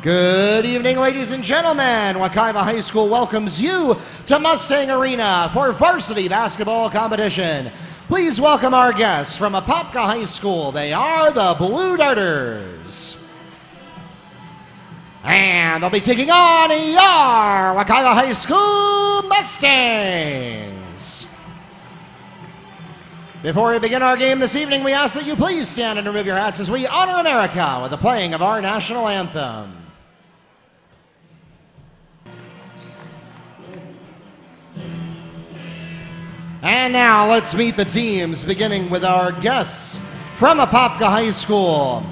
Good evening, ladies and gentlemen. Wekiva High School welcomes you to Mustang Arena for varsity basketball competition. Please welcome our guests from Apopka High School. They are the Blue Darters. And they'll be taking on your Wekiva High School Mustangs. Before we begin our game this evening, we ask that you please stand and remove your hats as we honor America with the playing of our national anthem. And now let's meet the teams, beginning with our guests from Apopka High School.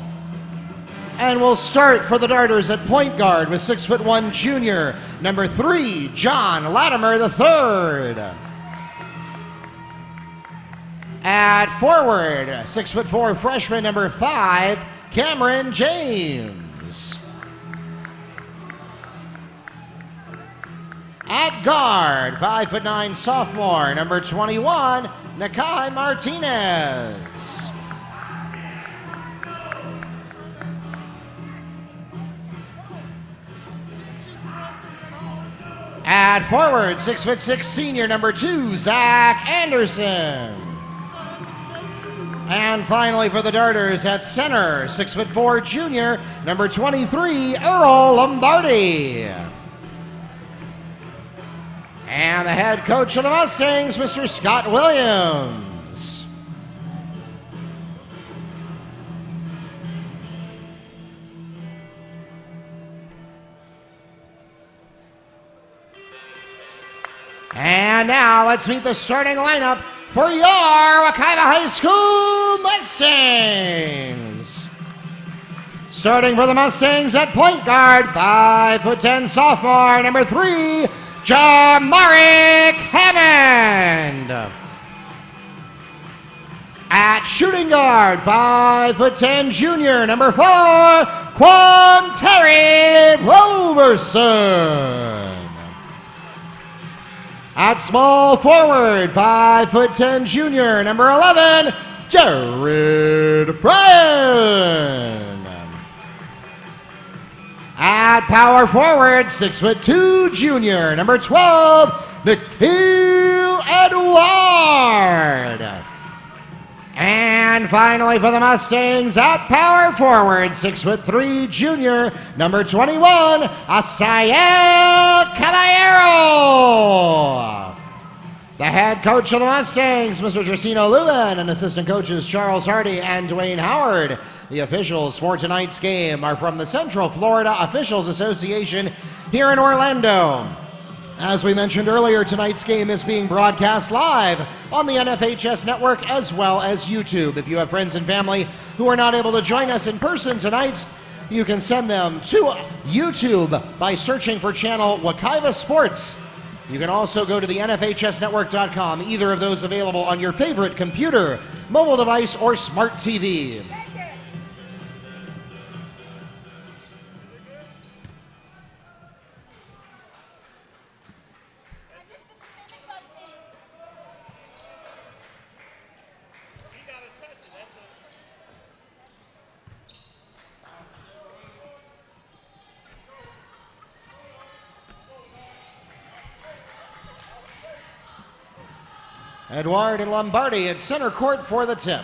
And we'll start for the Darters at point guard with 6'1" junior, number 3, John Latimer III. At forward, 6'4" freshman, number 5, Cameron James. At guard, 5'9" sophomore, number 21, Nakai Martinez. At forward, 6'6" senior, number 2, Zach Anderson. And finally for the Darters at center, 6'4" junior, number 23, Earl Lombardi. And the head coach of the Mustangs, Mr. Scott Williams. And now let's meet the starting lineup for your Wekiva High School Mustangs. Starting for the Mustangs at point guard, 5'10" sophomore, number 3, Jamarick Hammond. At shooting guard, 5'10" junior, number 4, Quanteri Roberson. At small forward, 5'10" junior, number 11, Jared Bryan. At power forward, 6'2" junior, number 12, Nikhil Edward. And finally for the Mustangs, at power forward, 6'3" junior, number 21, Asael Caballero. The head coach of the Mustangs, Mr. Jacino Lubin, and assistant coaches Charles Hardy and Dwayne Howard. The officials for tonight's game are from the Central Florida Officials Association here in Orlando. As we mentioned earlier, tonight's game is being broadcast live on the NFHS network as well as YouTube. If you have friends and family who are not able to join us in person tonight, you can send them to YouTube by searching for channel Wekiva Sports. You can also go to the NFHSnetwork.com, either of those available on your favorite computer, mobile device, or smart TV. Edward and Lombardi at center court for the tip.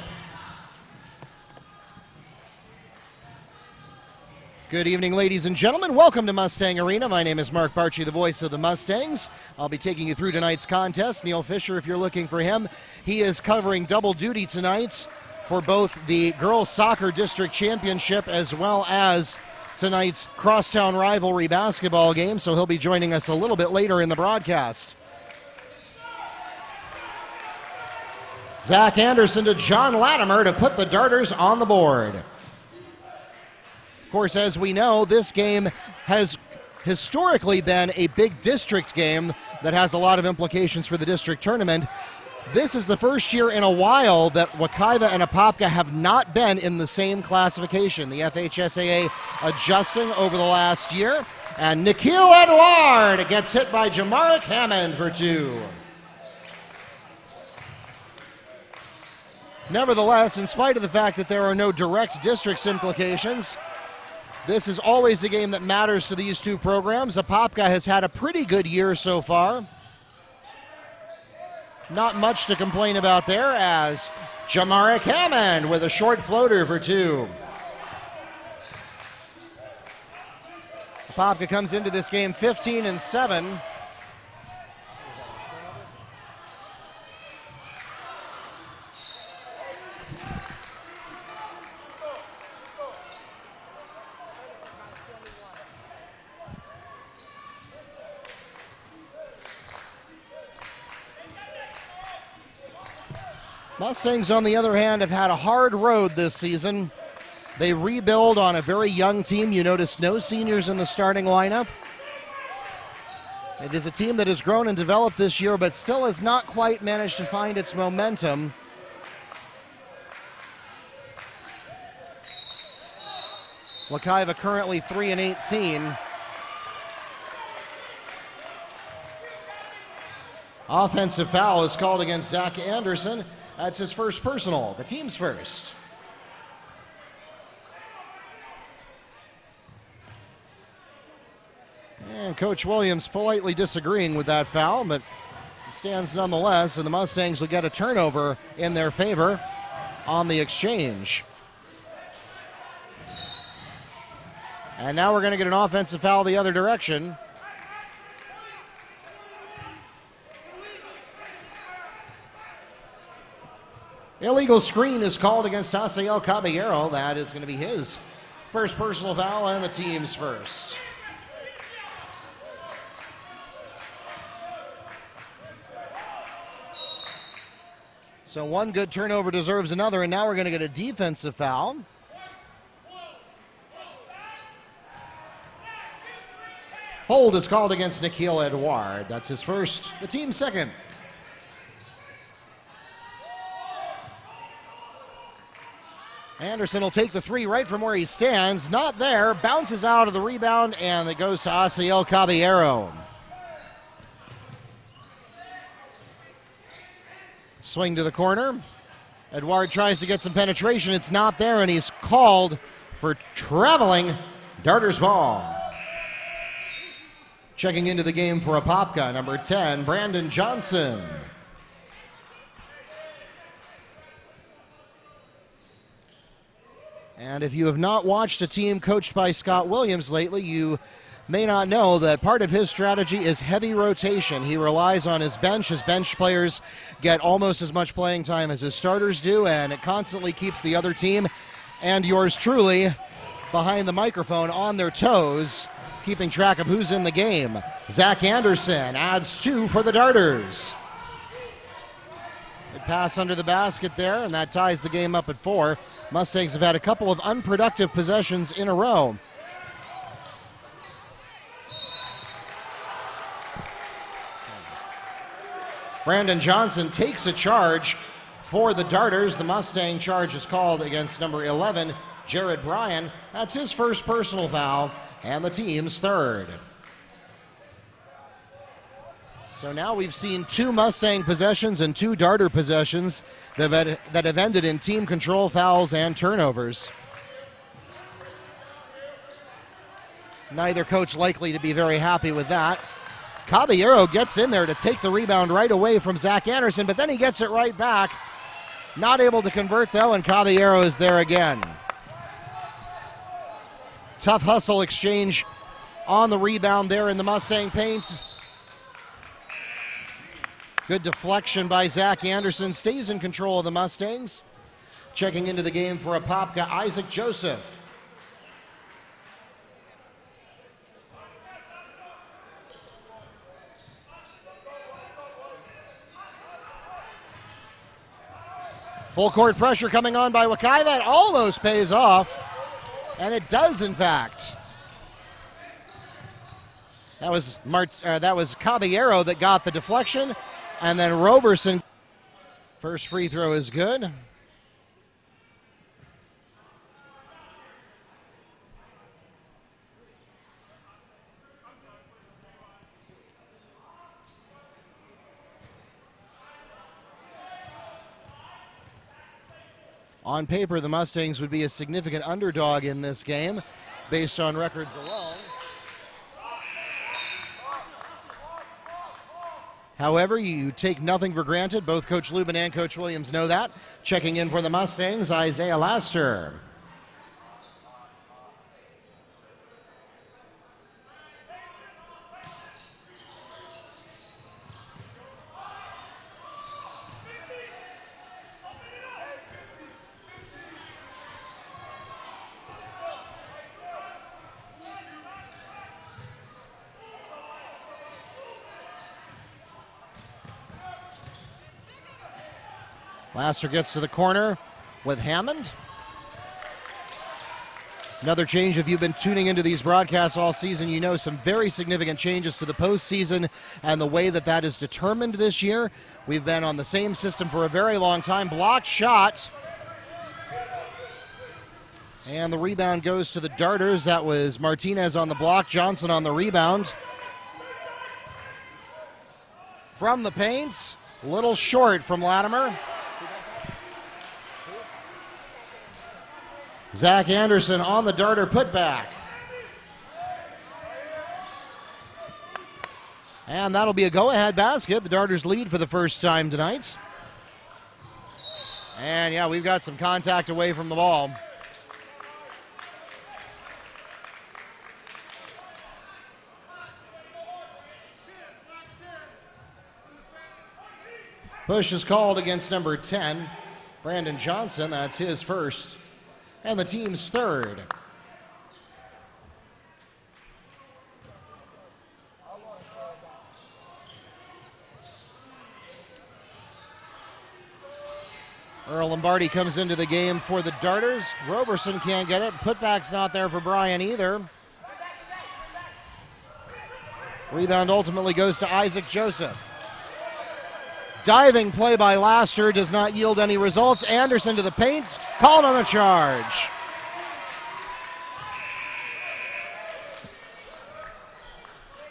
Good evening, ladies and gentlemen. Welcome to Mustang Arena. My name is Mark Barchi, the voice of the Mustangs. I'll be taking you through tonight's contest. Neil Fisher, if you're looking for him, he is covering double duty tonight for both the girls soccer district championship as well as tonight's crosstown rivalry basketball game, so he'll be joining us a little bit later in the broadcast. Zach Anderson to John Latimer to put the Darters on the board. Of course, as we know, this game has historically been a big district game that has a lot of implications for the district tournament. This is the first year in a while that Wekiva and Apopka have not been in the same classification. The FHSAA adjusting over the last year. And Nikhil Edward gets hit by Jamarick Hammond for 2. Nevertheless, in spite of the fact that there are no direct districts implications, This is always the game that matters to these two programs. Apopka has had a pretty good year so far. Not much to complain about there, as Jamaric Hammond with a short floater for two. Apopka comes into this game 15-7. Mustangs, on the other hand, have had a hard road this season. They rebuild on a very young team. You notice no seniors in the starting lineup. It is a team that has grown and developed this year, but still has not quite managed to find its momentum. Wekiva currently 3-18. Offensive foul is called against Zach Anderson. That's his first personal, the team's first. And Coach Williams politely disagreeing with that foul, but it stands nonetheless, and the Mustangs will get a turnover in their favor on the exchange. And now we're going to get an offensive foul the other direction. Illegal screen is called against Asiel Caballero. That is going to be his first personal foul and the team's first. So one good turnover deserves another, and now we're going to get a defensive foul. Hold is called against Nikhil Edouard. That's his first, the team's second. Anderson will take the three right from where he stands. Not there. Bounces out of the rebound, and it goes to Asiel Caballero. Swing to the corner. Edouard tries to get some penetration. It's not there, and he's called for traveling. Darters ball. Checking into the game for Apopka, number 10, Brandon Johnson. And if you have not watched a team coached by Scott Williams lately, you may not know that part of his strategy is heavy rotation. He relies on his bench. His bench players get almost as much playing time as his starters do, and it constantly keeps the other team and yours truly behind the microphone on their toes, keeping track of who's in the game. Zach Anderson adds 2 for the Darters. Good pass under the basket there, and that ties the game up at 4. Mustangs have had a couple of unproductive possessions in a row. Brandon Johnson takes a charge for the Darters. The Mustang charge is called against number 11, Jared Bryan. That's his first personal foul and the team's third. So now we've seen 2 Mustang possessions and 2 Darter possessions that have ended in team control fouls and turnovers. Neither coach likely to be very happy with that. Caballero gets in there to take the rebound right away from Zach Anderson, but then he gets it right back. Not able to convert, though, and Caballero is there again. Tough hustle exchange on the rebound there in the Mustang paint. Good deflection by Zach Anderson. Stays in control of the Mustangs. Checking into the game for Apopka, Isaac Joseph. Full court pressure coming on by Wekiva. That almost pays off. And it does, in fact. That was Caballero that got the deflection. And then Roberson. First free throw is good. On paper, the Mustangs would be a significant underdog in this game. based on records alone. However, you take nothing for granted. Both Coach Lubin and Coach Williams know that. Checking in for the Mustangs, Isaiah Laster. Laster gets to the corner with Hammond. Another change, if you've been tuning into these broadcasts all season, you know some very significant changes to the postseason and the way that that is determined this year. We've been on the same system for a very long time. Blocked shot. And the rebound goes to the Darters. That was Martinez on the block, Johnson on the rebound. From the paint, a little short from Latimer. Zach Anderson on the Darter putback. And that'll be a go-ahead basket. The Darters lead for the first time tonight. And yeah, we've got some contact away from the ball. Push is called against number 10, Brandon Johnson. That's his first. And the team's third. Earl Lombardi comes into the game for the Darters. Roberson can't get it. Putback's not there for Bryan either. Rebound ultimately goes to Isaac Joseph. Diving play by Laster does not yield any results. Anderson to the paint, called on the charge.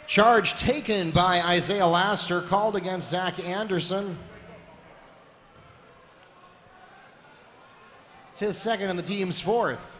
Charge taken by Isaiah Laster, called against Zach Anderson. It's his second and the team's fourth.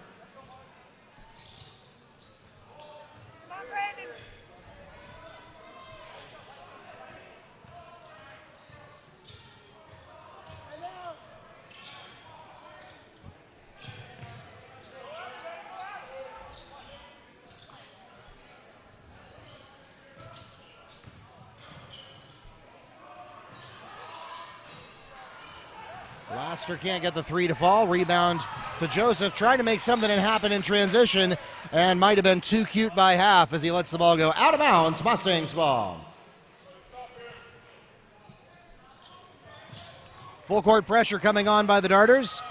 Laster can't get the three to fall. Rebound to Joseph, trying to make something happen in transition, and might have been too cute by half as he lets the ball go out of bounds. Mustangs ball. Full court pressure coming on by the Darters.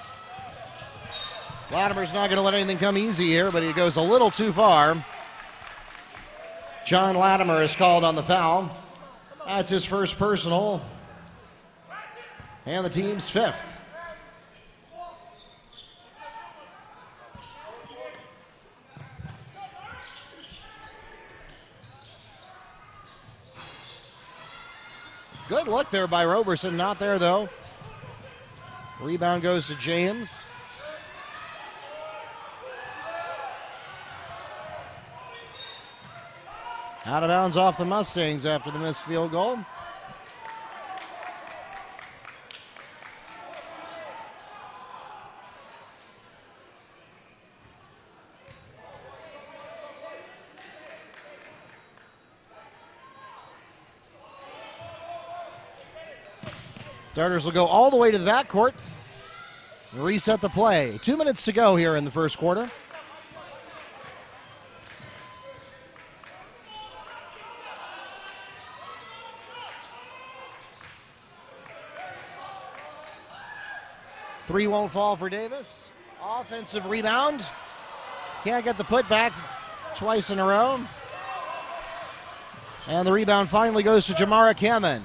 Latimer's not going to let anything come easy here, but he goes a little too far. John Latimer is called on the foul. That's his first personal. And the team's fifth. Good look there by Roberson. Not there, though. Rebound goes to James. Out of bounds off the Mustangs after the missed field goal. Darters will go all the way to the backcourt and reset the play. 2 minutes to go here in the first quarter. Three won't fall for Davis. Offensive rebound. Can't get the putback twice in a row. And the rebound finally goes to Jamara Hammond.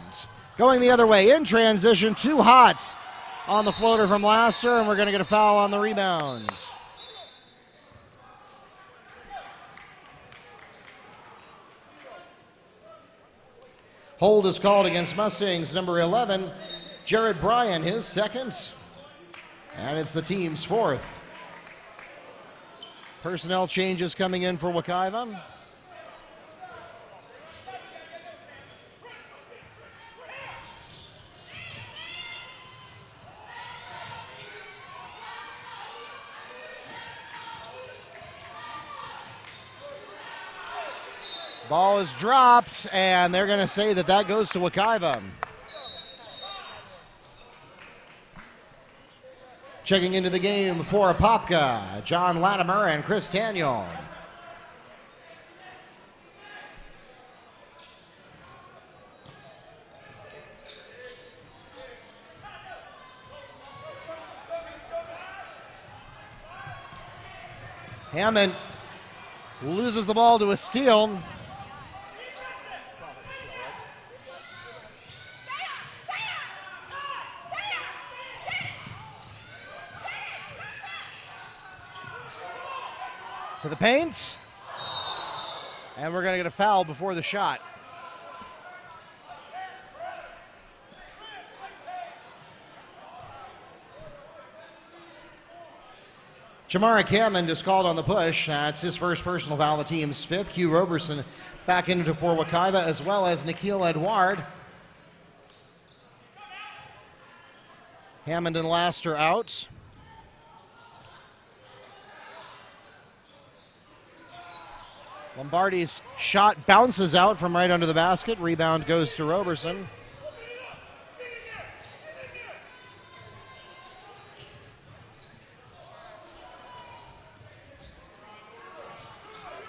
Going the other way, in transition, too hot on the floater from Laster, and we're going to get a foul on the rebound. Hold is called against Mustangs, number 11, Jared Bryan, his second, and it's the team's fourth. Personnel changes coming in for Wekiva. Ball is dropped, and they're going to say that that goes to Wekiva. Checking into the game for Apopka, John Latimer and Chris Daniel. Hammond loses the ball to a steal. To the paint. And we're going to get a foul before the shot. Jamaric Hammond is called on the push. That's his first personal foul, the team's fifth. Q Roberson back into for Wekiva, as well as Nikhil Edward. Hammond and Laster out. Lombardi's shot bounces out from right under the basket. Rebound goes to Roberson.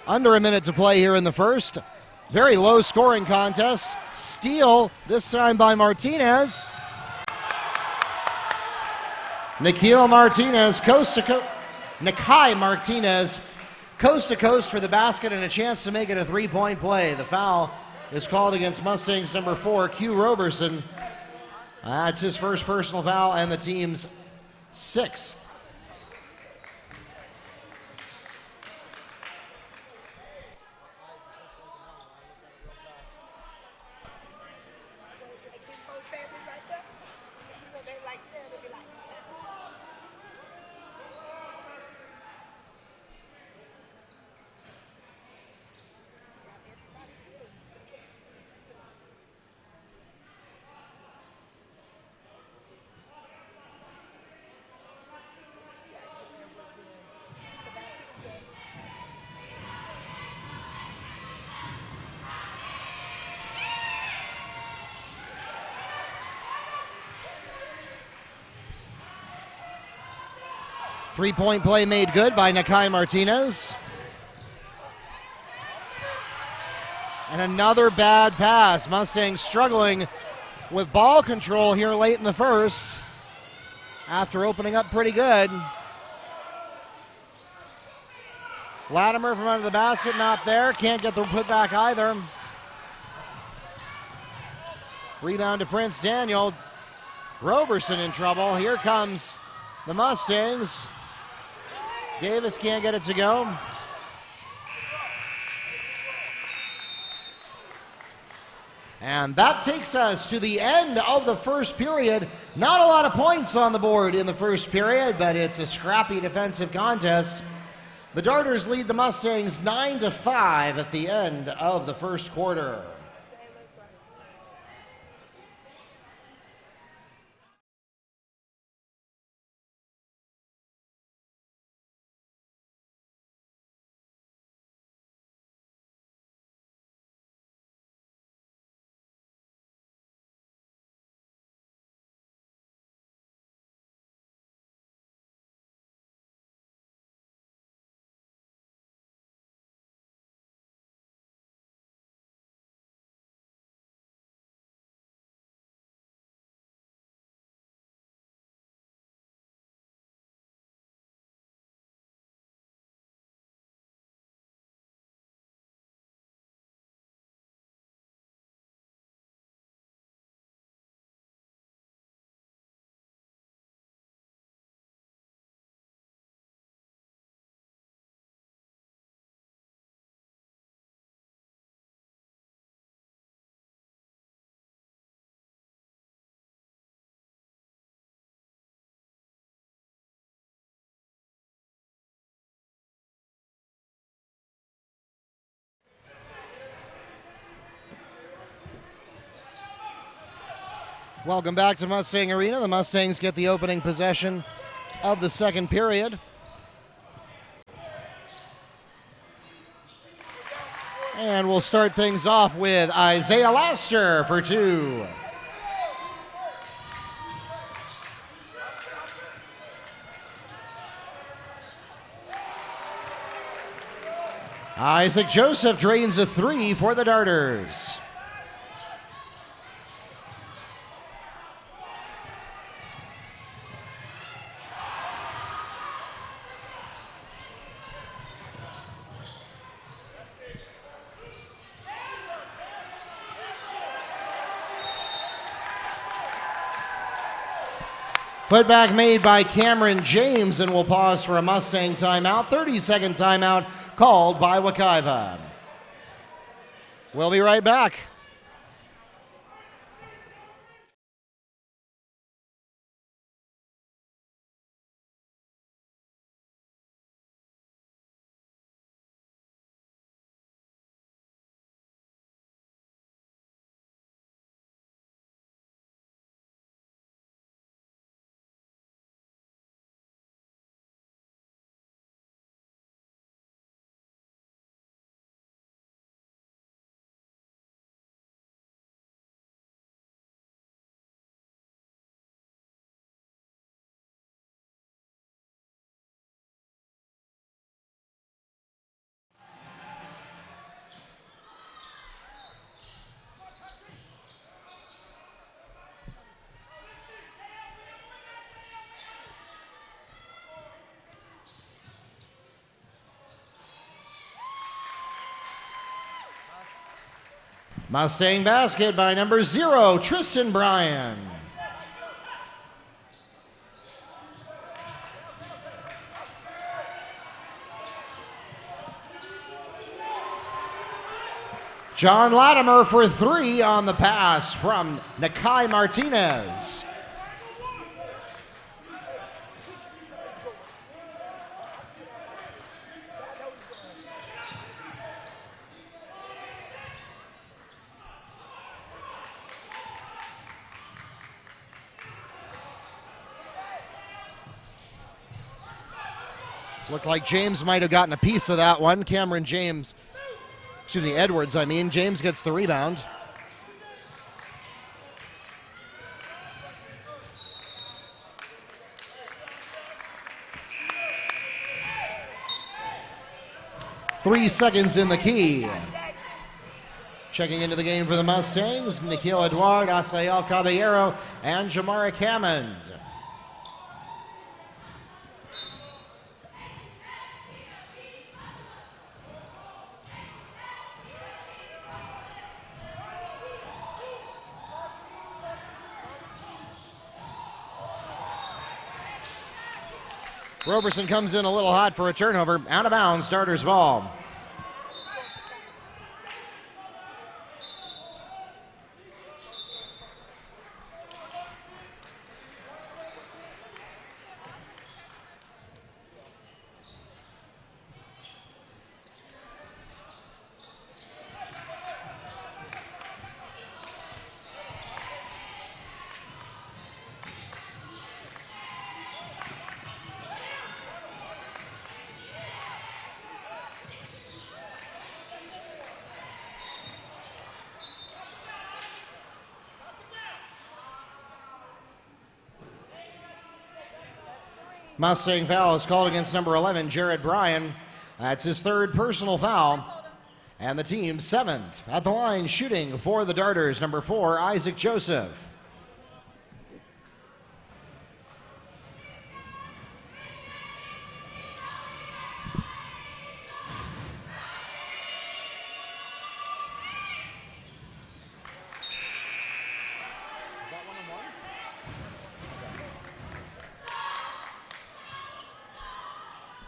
Under a minute to play here in the first. Very low scoring contest. Steal, this time by Martinez. Nikhil Martinez, coast to coast. Nikai Martinez, coast to coast for the basket and a chance to make it a three-point play. The foul is called against Mustangs number 4, Q Roberson. That's his first personal foul and the team's sixth. Three-point play made good by Nikai Martinez. And another bad pass. Mustangs struggling with ball control here late in the first after opening up pretty good. Latimer from under the basket, not there. Can't get the putback either. Rebound to Prince Daniel. Roberson in trouble. Here comes the Mustangs. Davis can't get it to go. And that takes us to the end of the first period. Not a lot of points on the board in the first period, but it's a scrappy defensive contest. The Darters lead the Mustangs 9-5 at the end of the first quarter. Welcome back to Mustang Arena. The Mustangs get the opening possession of the second period. And we'll start things off with Isaiah Laster for 2. Isaac Joseph drains a 3 for the Darters. Putback made by Cameron James, and we'll pause for a Mustang timeout. 30-second timeout called by Wekiva. We'll be right back. Mustang basket by number 0, Tristan Bryan. John Latimer for 3 on the pass from Nakai Martinez. Looked like James might have gotten a piece of that one. Edwards, James gets the rebound. Three seconds in the key. Checking into the game for the Mustangs, Nikhil Edouard, Asael Caballero, and Jamaric Hammond. Roberson comes in a little hot for a turnover. Out of bounds, Darters ball. Mustang foul is called against number 11, Jared Bryan. That's his 3rd personal foul. And the team's 7th. At the line, shooting for the Darters, number 4, Isaac Joseph.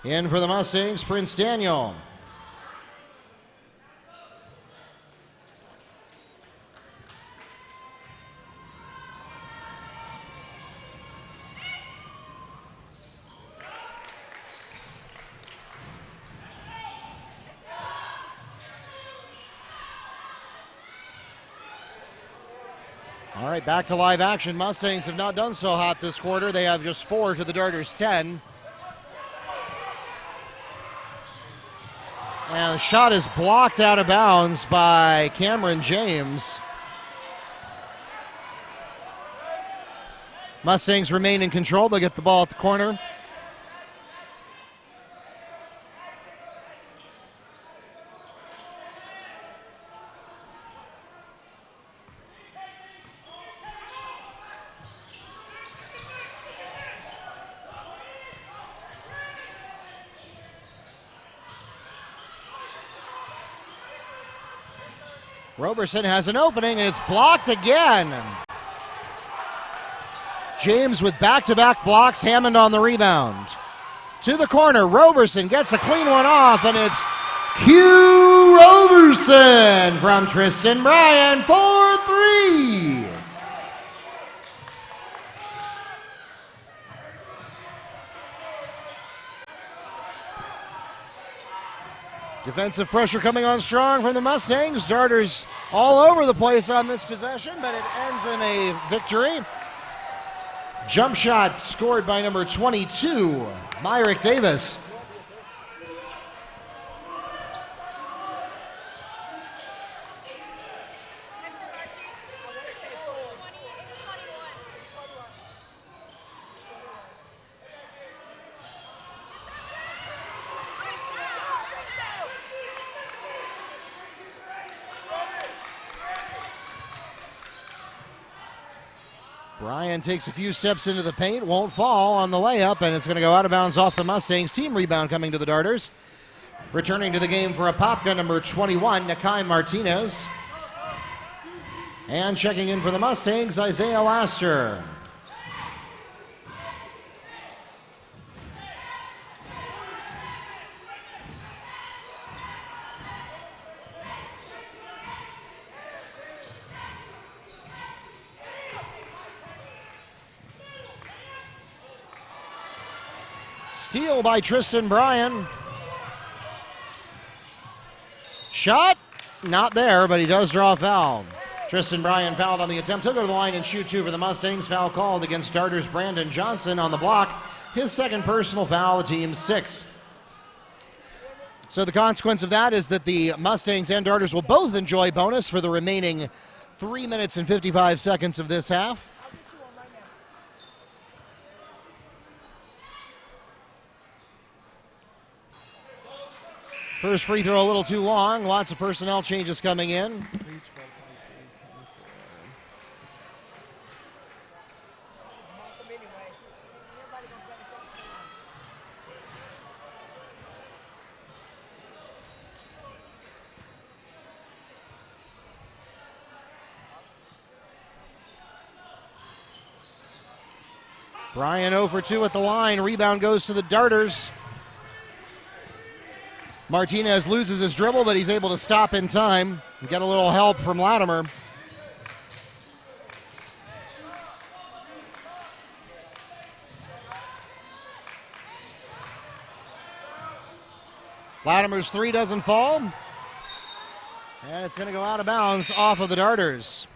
In for the Mustangs, Prince Daniel. All right, back to live action. Mustangs have not done so hot this quarter. They have just 4 to the Darters' 10. And the shot is blocked out of bounds by Cameron James. Mustangs remain in control. They'll get the ball at the corner. Roberson has an opening, and it's blocked again. James with back-to-back blocks, Hammond on the rebound. To the corner, Roberson gets a clean one off, and it's Q Roberson from Tristan Bryan for 3. Defensive pressure coming on strong from the Mustangs. Darters all over the place on this possession, but it ends in a victory. Jump shot scored by number 22, Myrick Davis. Bryan takes a few steps into the paint, won't fall on the layup, and it's going to go out of bounds off the Mustangs. Team rebound coming to the Darters. Returning to the game for Apopka, number 21, Nakai Martinez. And checking in for the Mustangs, Isaiah Laster. Steal by Tristan Bryan. Shot, not there, but he does draw a foul. Tristan Bryan fouled on the attempt. He'll go to the line and shoot 2 for the Mustangs. Foul called against Darters' Brandon Johnson on the block. His second personal foul, the team's 6th. So the consequence of that is that the Mustangs and Darters will both enjoy bonus for the remaining 3 minutes and 55 seconds of this half. First free throw a little too long. Lots of personnel changes coming in. Bryan 0 for 2 at the line. Rebound goes to the Darters. Martinez loses his dribble, but he's able to stop in time and get a little help from Latimer. Latimer's 3 doesn't fall. And it's going to go out of bounds off of the Darters.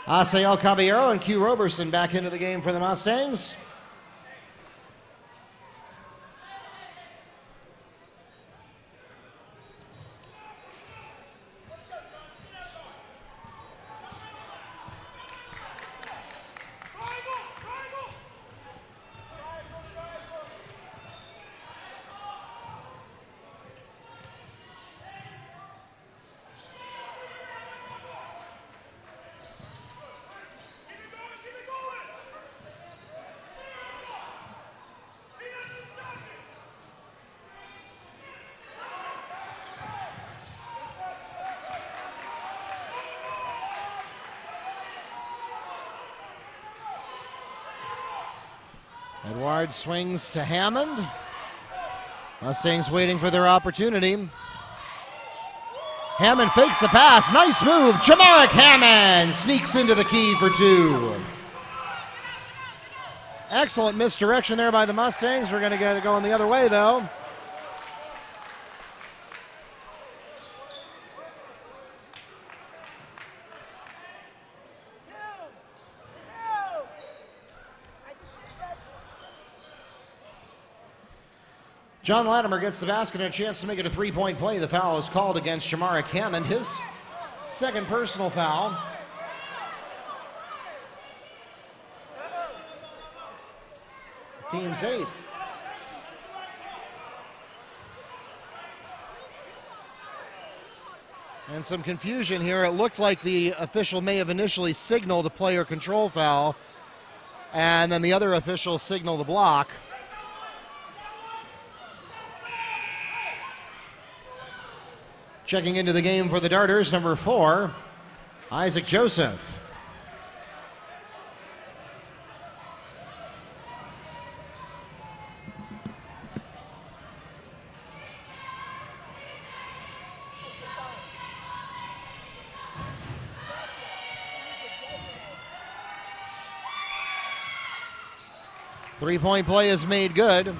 Asael Caballero and Q Roberson back into the game for the Mustangs. Edwards swings to Hammond. Mustangs waiting for their opportunity. Hammond fakes the pass. Nice move. Jamaric Hammond sneaks into the key for 2. Excellent misdirection there by the Mustangs. We're going to get it going the other way, though. John Latimer gets the basket and a chance to make it a three-point play. The foul is called against Jamaric Hammond, his second personal foul. Team's eighth. And some confusion here. It looked like the official may have initially signaled a player control foul, and then the other official signaled the block. Checking into the game for the Darters, number 4, Isaac Joseph. Three-point play is made good.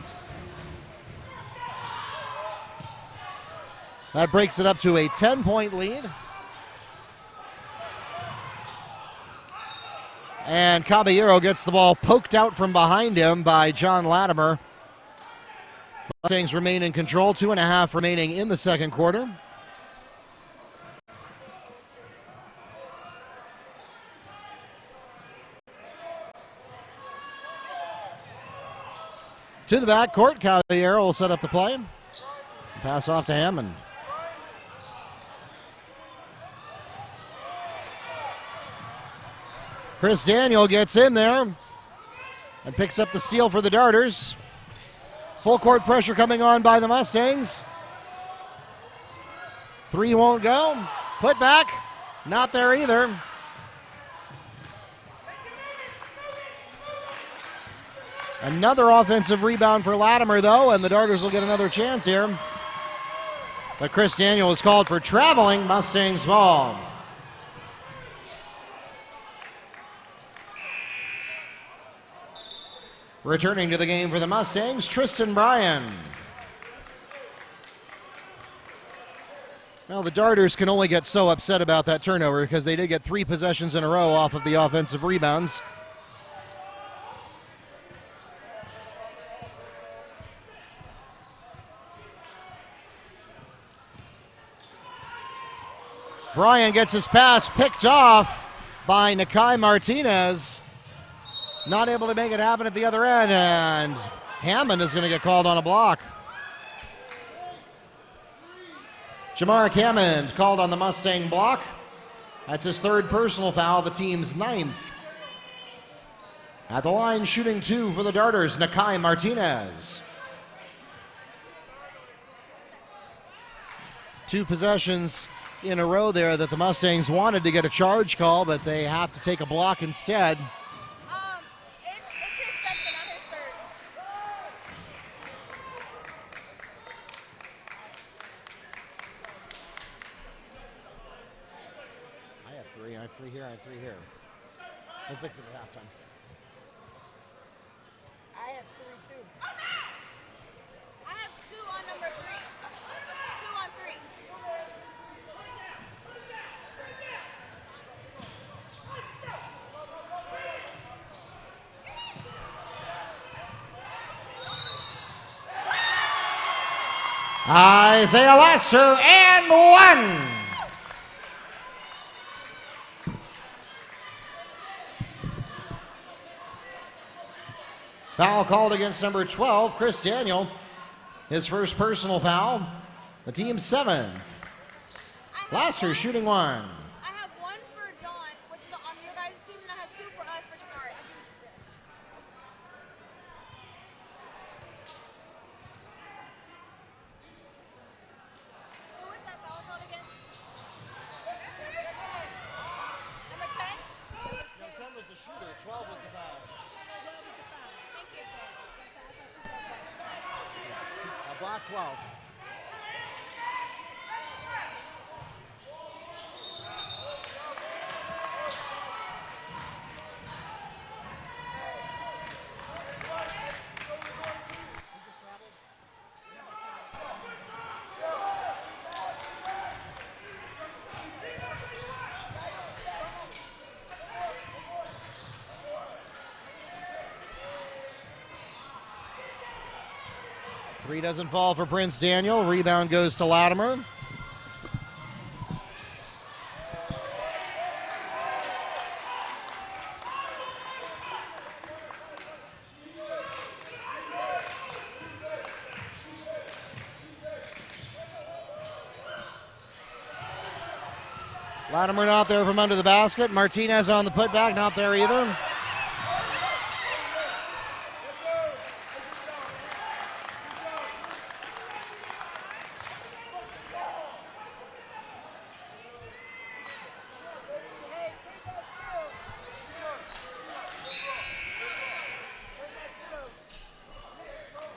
That breaks it up to a 10-point lead. And Caballero gets the ball poked out from behind him by John Latimer. Mustangs remain in control, 2.5 remaining in the second quarter. To the backcourt, Caballero will set up the play. Pass off to Hammond. Chris Daniel gets in there and picks up the steal for the Darters. Full court pressure coming on by the Mustangs. Three won't go. Put back, not there either. Another offensive rebound for Latimer, though, and the Darters will get another chance here. But Chris Daniel is called for traveling. Mustangs ball. Returning to the game for the Mustangs, Tristan Bryan. Well, the Darters can only get so upset about that turnover because they did get 3 possessions in a row off of the offensive rebounds. Bryan gets his pass picked off by Nakai Martinez. Not able to make it happen at the other end, and Hammond is going to get called on a block. Jamaric Hammond called on the Mustang block. That's his third personal foul, the team's 9th. At the line, shooting 2 for the Darters, Nakai Martinez. 2 possessions in a row there that the Mustangs wanted to get a charge call, but they have to take a block instead. It's his second, not his third. I have 3. I have 3 here. I have 3 here. We'll fix it at halftime. I have 3 too. I have 2 on number 3. 2 on 3. Isaiah Laster and 1. Foul called against number 12, Chris Daniel. His first personal foul. The team's 7th. Laster shooting 1. I have 1 for John, which is on your guys' team, and I have 2 for us for Jamari. Who is that foul called against? Number 10? No, 10 was the shooter, 12 was the foul. Thank you. Block 12. Three doesn't fall for Prince Daniel. Rebound goes to Latimer. Latimer not there from under the basket. Martinez on the putback, not there either.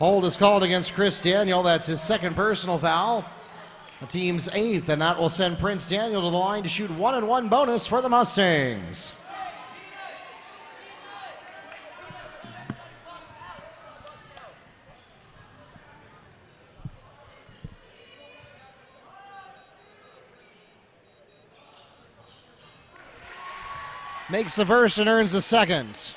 Hold is called against Chris Daniel. That's his second personal foul. The team's 8th, and that will send Prince Daniel to the line to shoot 1-and-1 bonus for the Mustangs. Makes the first and earns the second.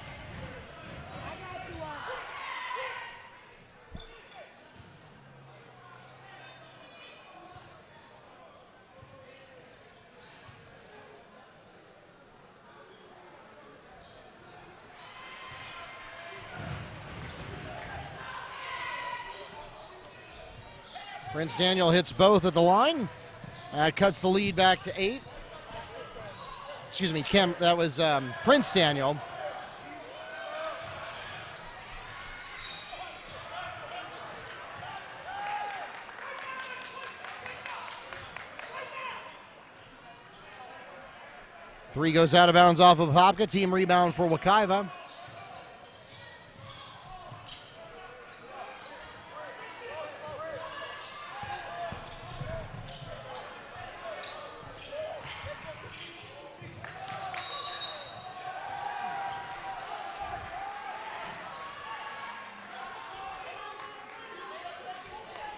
Prince Daniel hits both at the line. That cuts the lead back to 8. Excuse me, that was Prince Daniel. Three goes out of bounds off of Apopka. Team rebound for Wekiva.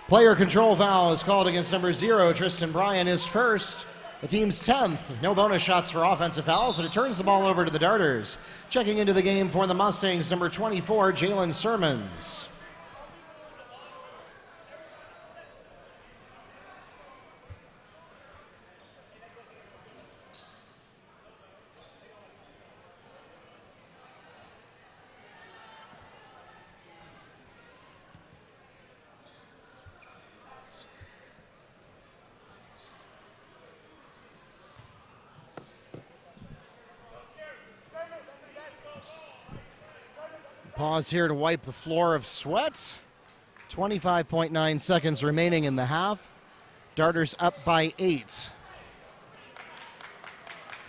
Player control foul is called against number 0, Tristan Bryan, his first, the team's 10th. No bonus shots for offensive fouls, but it turns the ball over to the Darters. Checking into the game for the Mustangs, number 24, Jalen Sermons. Pause here to wipe the floor of sweat. 25.9 seconds remaining in the half. Darters up by 8.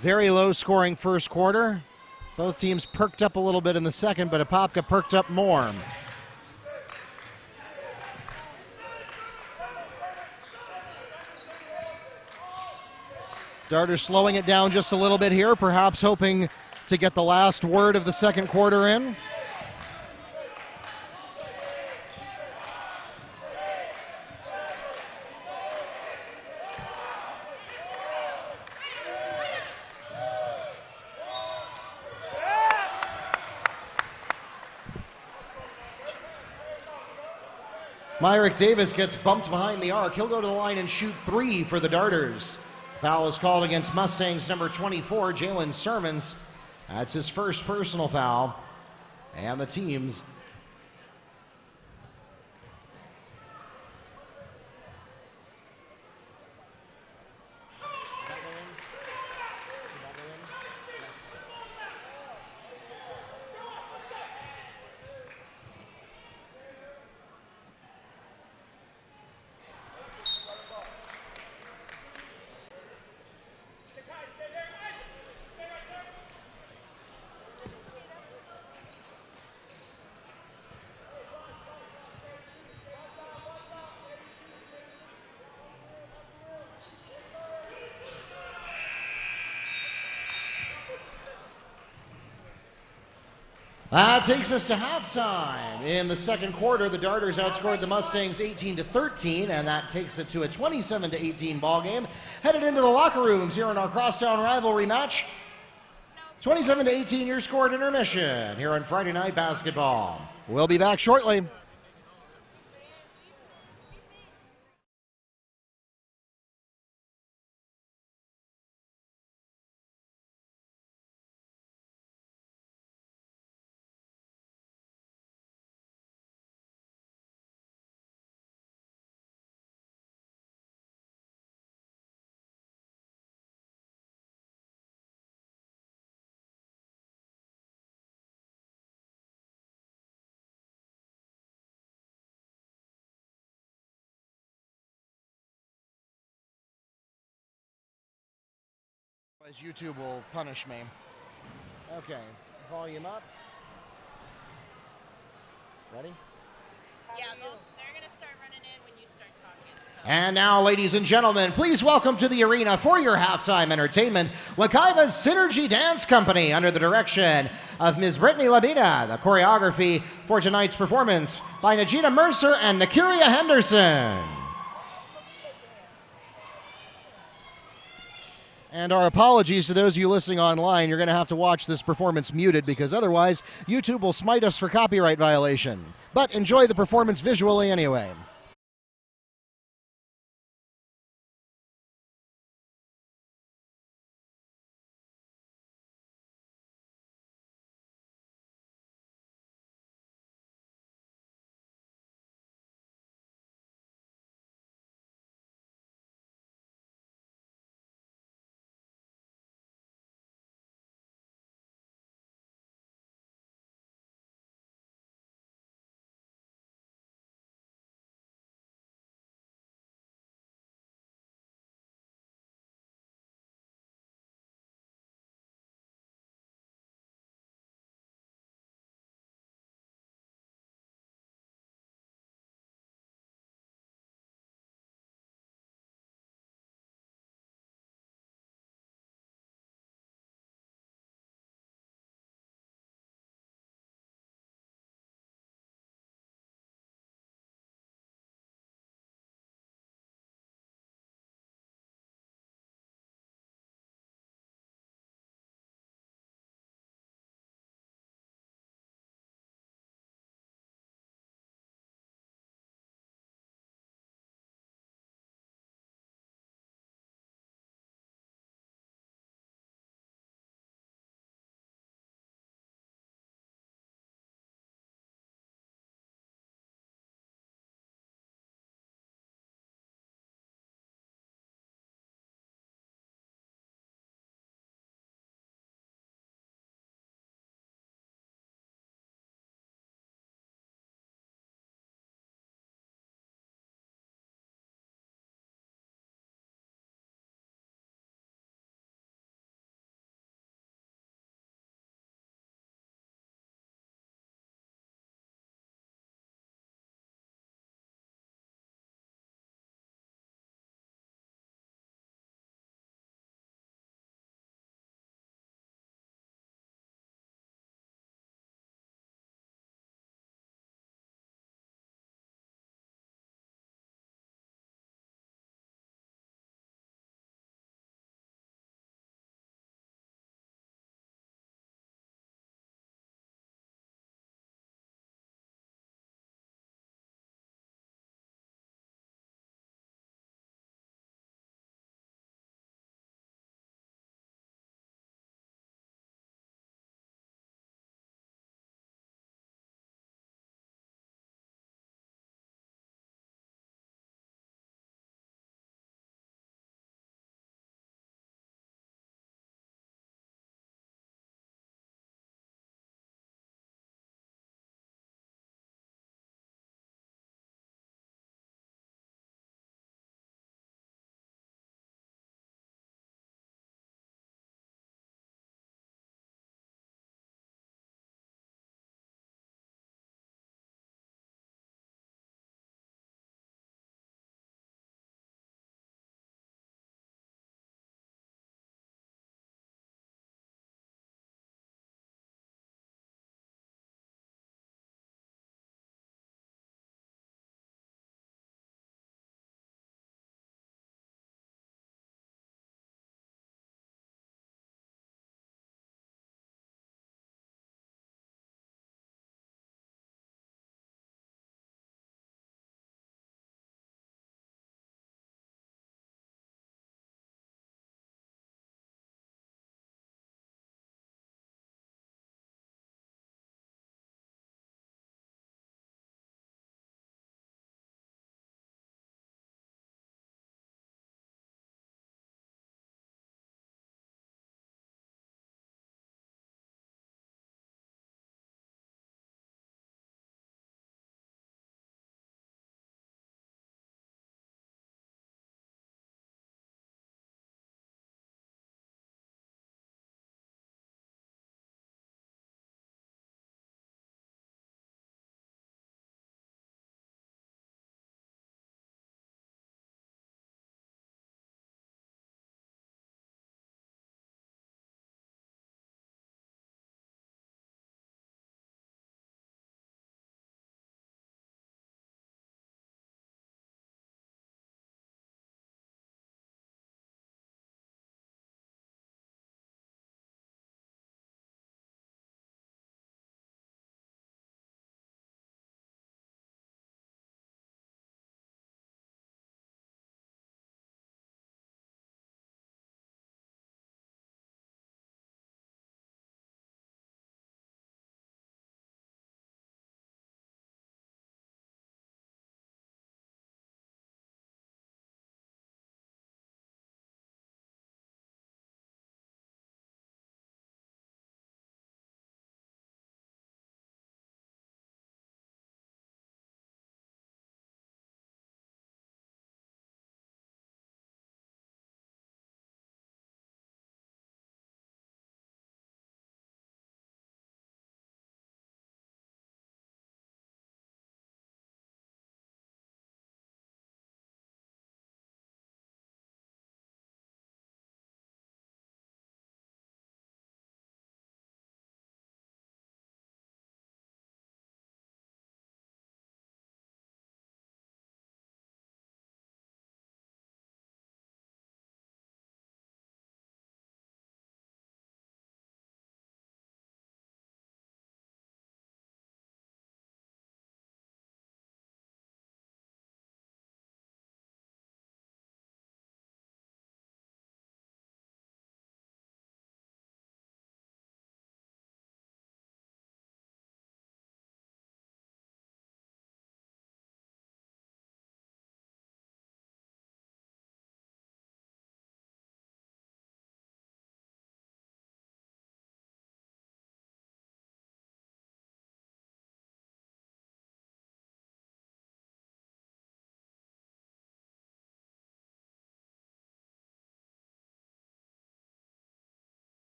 Very low scoring first quarter. Both teams perked up a little bit in the second, but Apopka perked up more. Darters slowing it down just a little bit here, perhaps hoping to get the last word of the second quarter in. Myrick Davis gets bumped behind the arc. He'll go to the line and shoot 3 for the Darters. Foul is called against Mustangs number 24, Jalen Sermons. That's his first personal foul. And the team's That takes us to halftime. In the second quarter, the Darters outscored the Mustangs 18-13, and that takes it to a 27-18 ball game. Headed into the locker rooms here in our crosstown rivalry match. 27-18 your score at intermission here on Friday Night Basketball. We'll be back shortly. Otherwise, YouTube will punish me. Okay, volume up. Ready? Yeah, they're going to start running in when you start talking. So. And now, ladies and gentlemen, please welcome to the arena for your halftime entertainment, Wekiva's Synergy Dance Company, under the direction of Ms. Brittany Labina. The choreography for tonight's performance by Najita Mercer and Nakiria Henderson. And our apologies to those of you listening online. You're going to have to watch this performance muted because otherwise YouTube will smite us for copyright violation. But enjoy the performance visually anyway.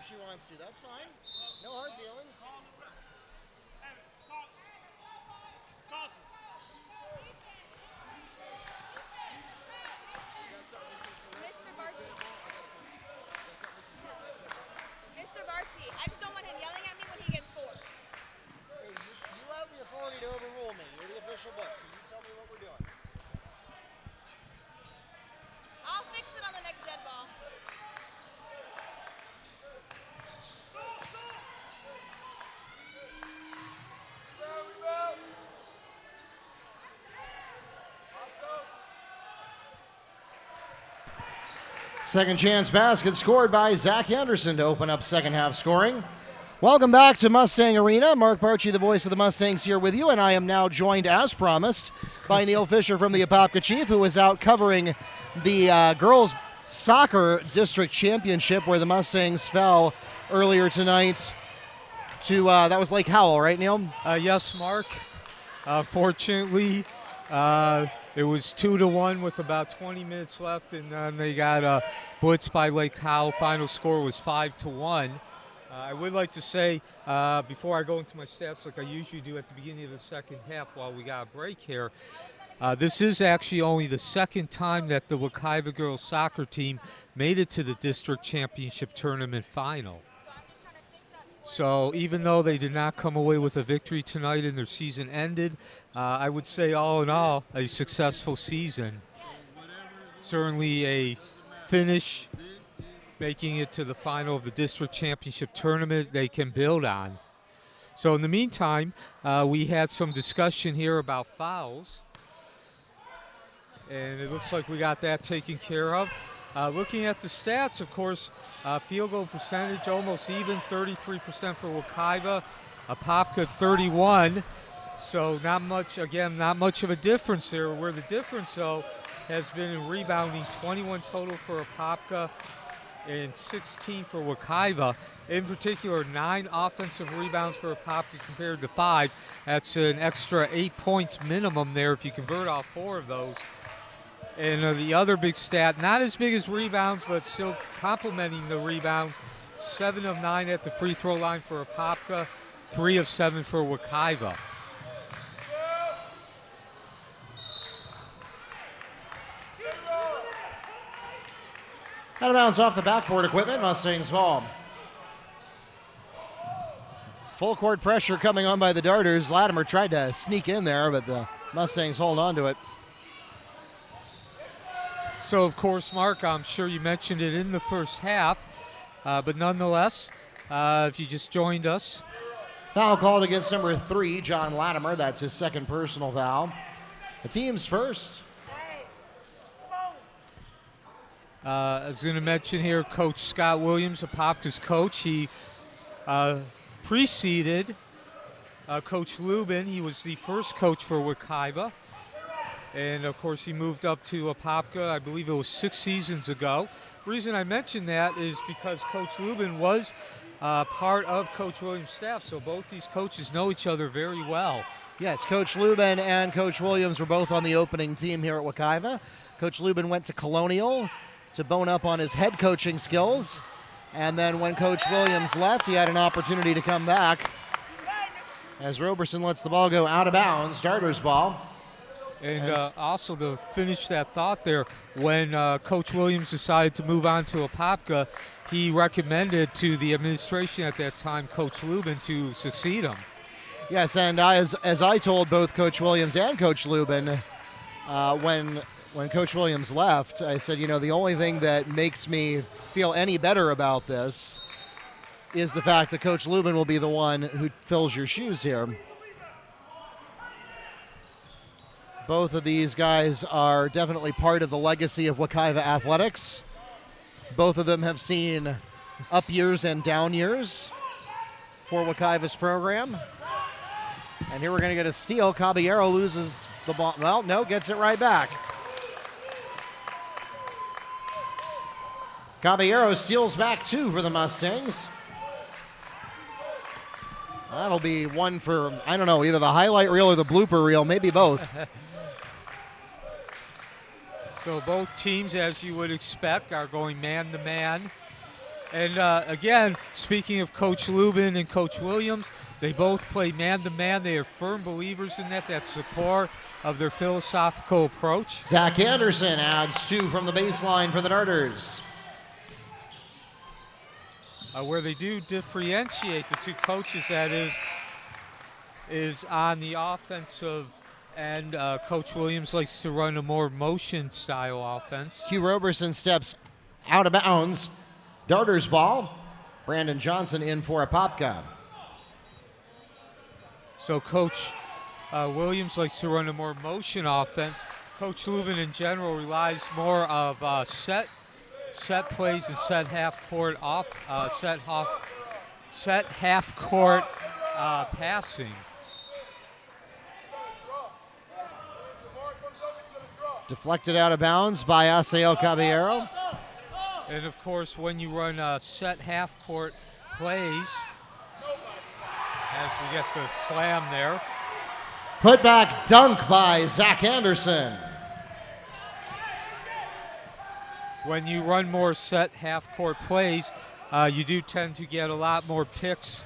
she wants to. That's fine. No hard feelings. Mr. Varsity. Mr. Varsity, I just don't want him yelling at me when he gets 4. Hey, you have the authority to overrule me. You're the official book, so you tell me what we're doing. I'll fix it on the next dead ball. Second chance basket scored by Zach Anderson to open up second half scoring. Welcome back to Mustang Arena. Mark Barchi, the voice of the Mustangs, here with you, and I am now joined, as promised, by Neil Fisher from the Apopka Chief, who is out covering the girls' soccer district championship, where the Mustangs fell earlier tonight to, that was Lake Howell, right, Neil? Yes, Mark. Fortunately, it was 2-1 with about 20 minutes left, and then they got blitzed by Lake Howell. Final score was 5-1. I would like to say, before I go into my stats like I usually do at the beginning of the second half while we got a break here, this is actually only the second time that the Wekiva girls soccer team made it to the district championship tournament final. So even though they did not come away with a victory tonight and their season ended, I would say all in all, a successful season. Certainly a finish, making it to the final of the district championship tournament they can build on. So in the meantime, we had some discussion here about fouls. And it looks like we got that taken care of. Looking at the stats, of course, field goal percentage almost even, 33% for Wekiva, Apopka 31. So not much, again, not much of a difference there. Where the difference, though, has been in rebounding, 21 total for Apopka and 16 for Wekiva. In particular, 9 offensive rebounds for Apopka compared to 5. That's an extra 8 points minimum there if you convert all 4 of those. And the other big stat, not as big as rebounds, but still complementing the rebounds, 7 of 9 at the free throw line for Apopka, 3 of 7 for Wekiva. Out of bounds off the backboard equipment, Mustangs ball. Full court pressure coming on by the Darters. Latimer tried to sneak in there, but the Mustangs hold on to it. So, of course, Mark, I'm sure you mentioned it in the first half, but nonetheless, if you just joined us. Foul called against number 3, John Latimer. That's his second personal foul. The team's first. I was going to mention here Coach Scott Williams, Apopka's coach. He preceded Coach Lubin. He was the first coach for Wekiva. And, of course, he moved up to Apopka, I believe it was 6 seasons ago. The reason I mention that is because Coach Lubin was part of Coach Williams' staff, so both these coaches know each other very well. Yes, Coach Lubin and Coach Williams were both on the opening team here at Wekiva. Coach Lubin went to Colonial to bone up on his head coaching skills. And then when Coach Williams left, he had an opportunity to come back as Roberson lets the ball go out of bounds, Darters ball. And also to finish that thought there, when Coach Williams decided to move on to Apopka, he recommended to the administration at that time, Coach Lubin, to succeed him. Yes, and as I told both Coach Williams and Coach Lubin, when Coach Williams left, I said, you know, the only thing that makes me feel any better about this is the fact that Coach Lubin will be the one who fills your shoes here. Both of these guys are definitely part of the legacy of Wekiva athletics. Both of them have seen up years and down years for Wekiva's program. And here we're going to get a steal. Caballero loses the ball. Well, no, gets it right back. Caballero steals back 2 for the Mustangs. That'll be one for, I don't know, either the highlight reel or the blooper reel, maybe both. So both teams, as you would expect, are going man-to-man. And again, speaking of Coach Lubin and Coach Williams, they both play man-to-man. They are firm believers in that. That's the core of their philosophical approach. Zach Anderson adds 2 from the baseline for the Darters. Where they do differentiate the two coaches, that is on the offensive end. Coach Williams likes to run a more motion style offense. Hugh Roberson steps out of bounds. Darters ball. Brandon Johnson in for Apopka. So Coach Williams likes to run a more motion offense. Coach Lubin in general relies more of set plays and set half court passing. Deflected out of bounds by Asael Caballero. And of course, when you run set half court plays, as we get the slam there. Putback dunk by Zach Anderson. When you run more set half court plays, you do tend to get a lot more picks.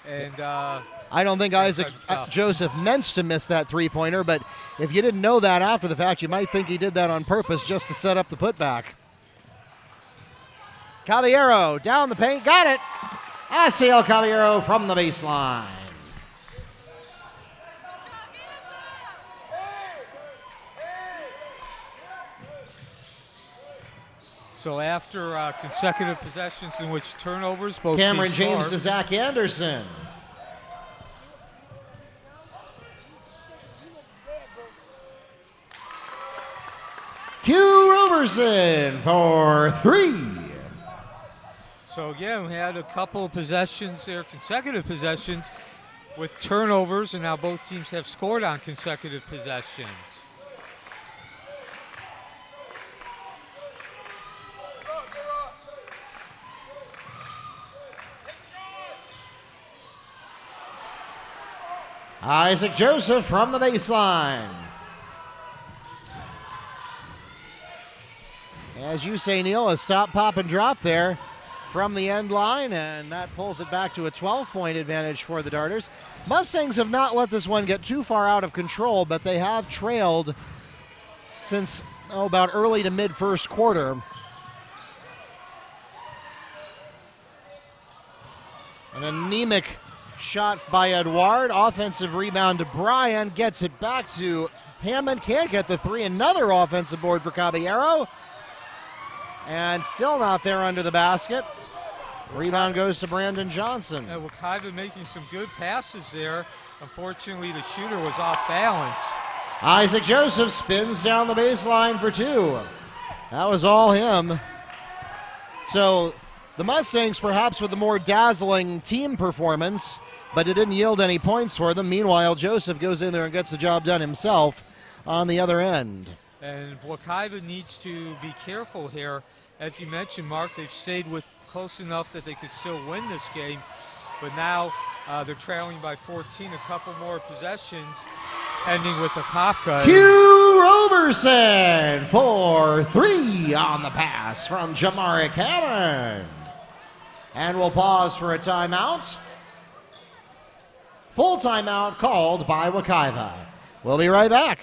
And I don't think Isaac Joseph meant to miss that three-pointer, but if you didn't know that after the fact, you might think he did that on purpose just to set up the putback. Caballero down the paint, got it. Asael Caballero from the baseline. So after consecutive possessions in which turnovers, both Cameron teams James scored. to Zach Anderson. Hugh Roberson for 3. So again, we had a couple of possessions there, consecutive possessions with turnovers, and now both teams have scored on consecutive possessions. Isaac Joseph from the baseline. As you say, Neil, a stop, pop, and drop there from the end line, and that pulls it back to a 12-point advantage for the Darters. Mustangs have not let this one get too far out of control, but they have trailed since about early to mid-first quarter. An anemic shot by Edouard. Offensive rebound to Bryan. Gets it back to Hammond. Can't get the three. Another offensive board for Caballero. And still not there under the basket. Rebound goes to Brandon Johnson. Wekiva making some good passes there. Unfortunately, the shooter was off balance. Isaac Joseph spins down the baseline for 2. That was all him. So the Mustangs perhaps with a more dazzling team performance, but it didn't yield any points for them. Meanwhile, Joseph goes in there and gets the job done himself on the other end. And Wekiva needs to be careful here. As you mentioned, Mark, they've stayed with close enough that they could still win this game. But now they're trailing by 14, a couple more possessions, ending with Apopka. Hugh Roberson for 3 on the pass from Jamari Hammond. And we'll pause for a timeout. Full timeout called by Wekiva. We'll be right back.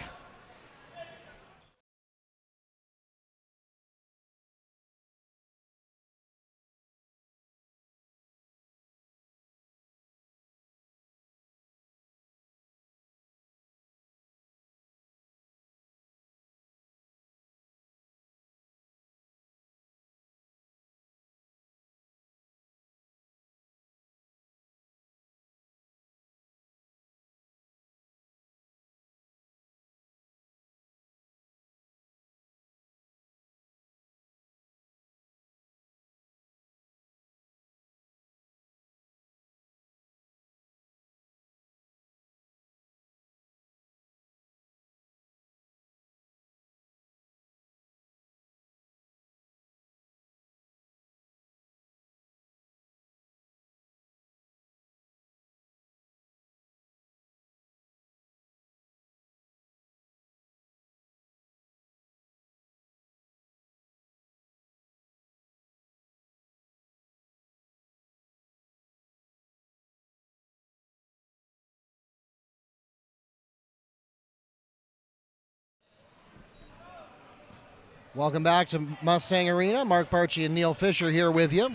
Welcome back to Mustang Arena. Mark Barchi and Neil Fisher here with you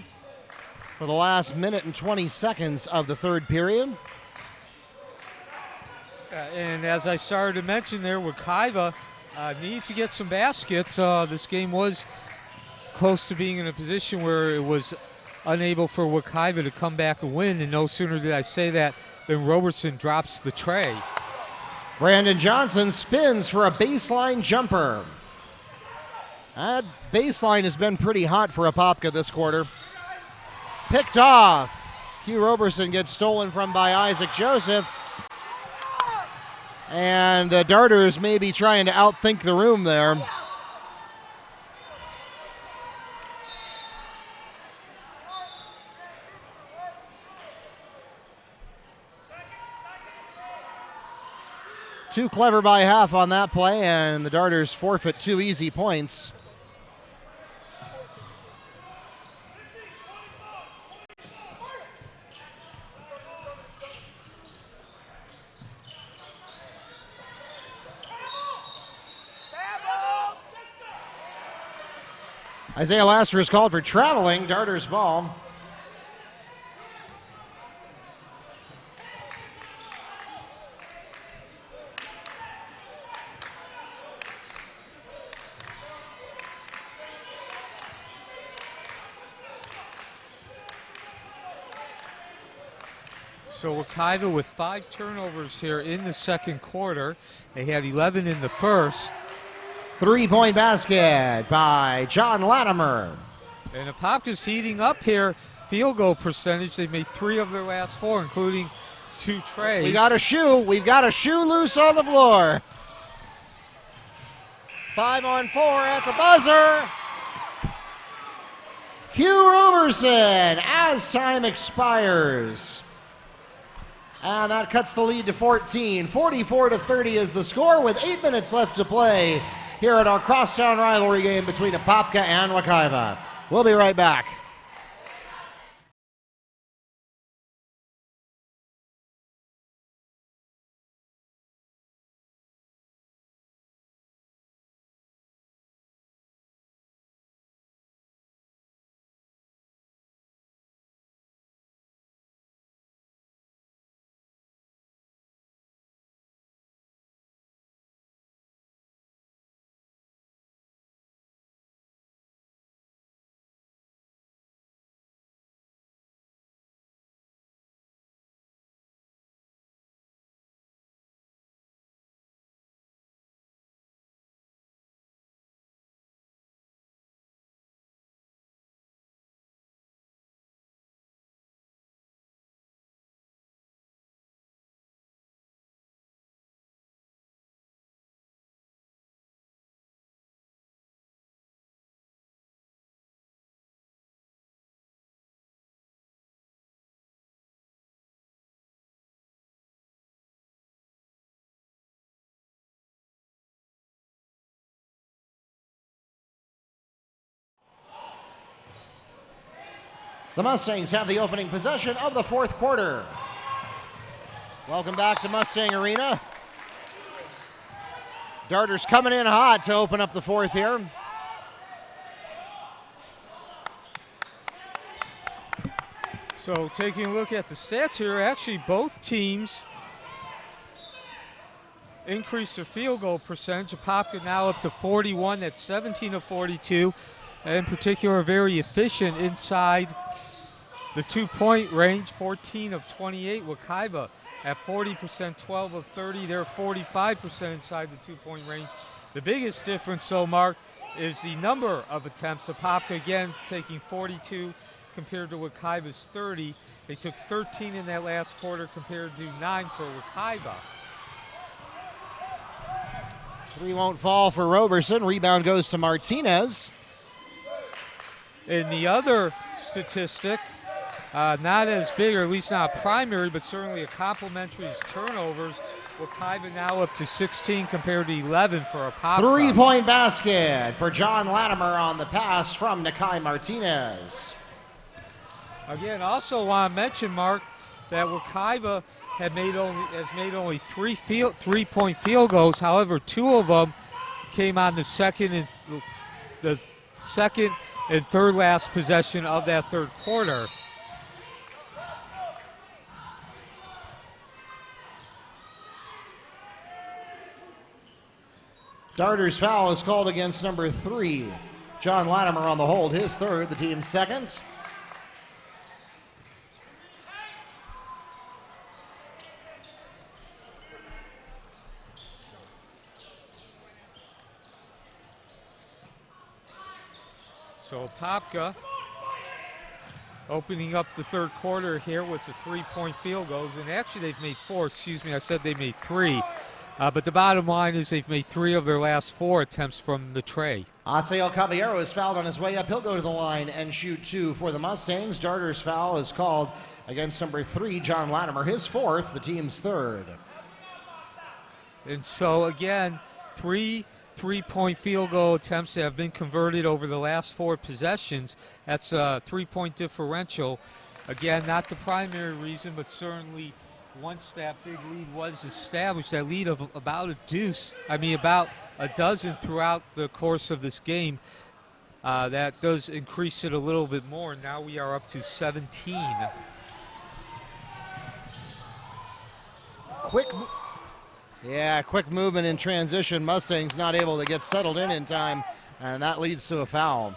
for the last minute and 20 seconds of the third period. And as I started to mention there, Wekiva needs to get some baskets. This game was close to being in a position where it was unable for Wekiva to come back and win, and no sooner did I say that than Robertson drops the tray. Brandon Johnson spins for a baseline jumper. That baseline has been pretty hot for Apopka this quarter. Picked off. Hugh Robertson gets stolen from by Isaac Joseph. And the Darters may be trying to outthink the room there. Too clever by half on that play, and the Darters forfeit 2 easy points. Isaiah Laster is called for traveling. Darters ball. So Wekiva with 5 turnovers here in the second quarter. They had 11 in the first. 3-point basket by John Latimer. And Apopka's heating up here. Field goal percentage, they made 3 of their last 4, including 2 trays. We got a shoe. We've got a shoe loose on the floor. 5-on-4 at the buzzer. Hugh Robertson as time expires. And that cuts the lead to 14. 44-30 is the score with 8 minutes left to play here at our crosstown rivalry game between Apopka and Wekiva. We'll be right back. The Mustangs have the opening possession of the fourth quarter. Welcome back to Mustang Arena. Darters coming in hot to open up the fourth here. So taking a look at the stats here, actually both teams increased their field goal percentage. Apopka now up to 41, that's 17 of 42. In particular, very efficient inside the 2-point range, 14 of 28. Wekiva at 40%, 12 of 30. They're 45% inside the 2-point range. The biggest difference, though, Mark, is the number of attempts. Apopka, again, taking 42 compared to Wekiva's 30. They took 13 in that last quarter compared to 9 for Wekiva. 3 won't fall for Robertson. Rebound goes to Martinez. And the other statistic, not as big, or at least not primary, but certainly a complementary, is turnovers. Wekiva now up to 16 compared to 11 for Apopka. 3-point basket for John Latimer on the pass from Nakai Martinez. Again, also want to mention, Mark, that Wekiva has made only 3 3-point field goals. However, 2 of them came on the second and the second and third last possession of that third quarter. Darter's foul is called against number 3. John Latimer on the hold, his third, the team's second. So Apopka opening up the third quarter here with the 3-point field goals. And actually they've made 4, I said they made 3. But the bottom line is they've made 3 of their last 4 attempts from the tray. Asiel Caballero is fouled on his way up. He'll go to the line and shoot 2 for the Mustangs. Darter's foul is called against number 3, John Latimer, his 4th, the team's 3rd. And so again, 3 3-point field goal attempts that have been converted over the last 4 possessions. That's a 3-point differential. Again, not the primary reason, but certainly once that big lead was established, that lead of about about a dozen throughout the course of this game, that does increase it a little bit more. Now we are up to 17. Quick movement in transition. Mustangs not able to get settled in time, and that leads to a foul.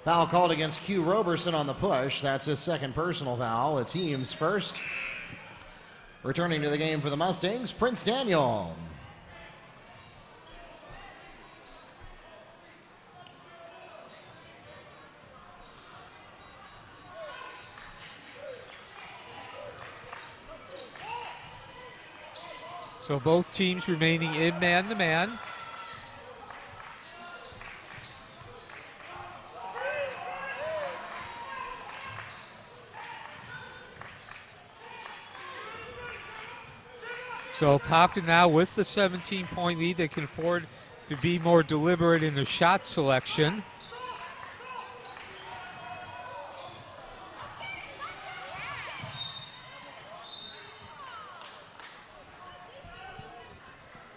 Foul called against Q Roberson on the push. That's his 2nd personal foul, the team's 1st. Returning to the game for the Mustangs, Prince Daniel. So both teams remaining in man-to-man. So Apopka now with the 17-point lead, they can afford to be more deliberate in their shot selection.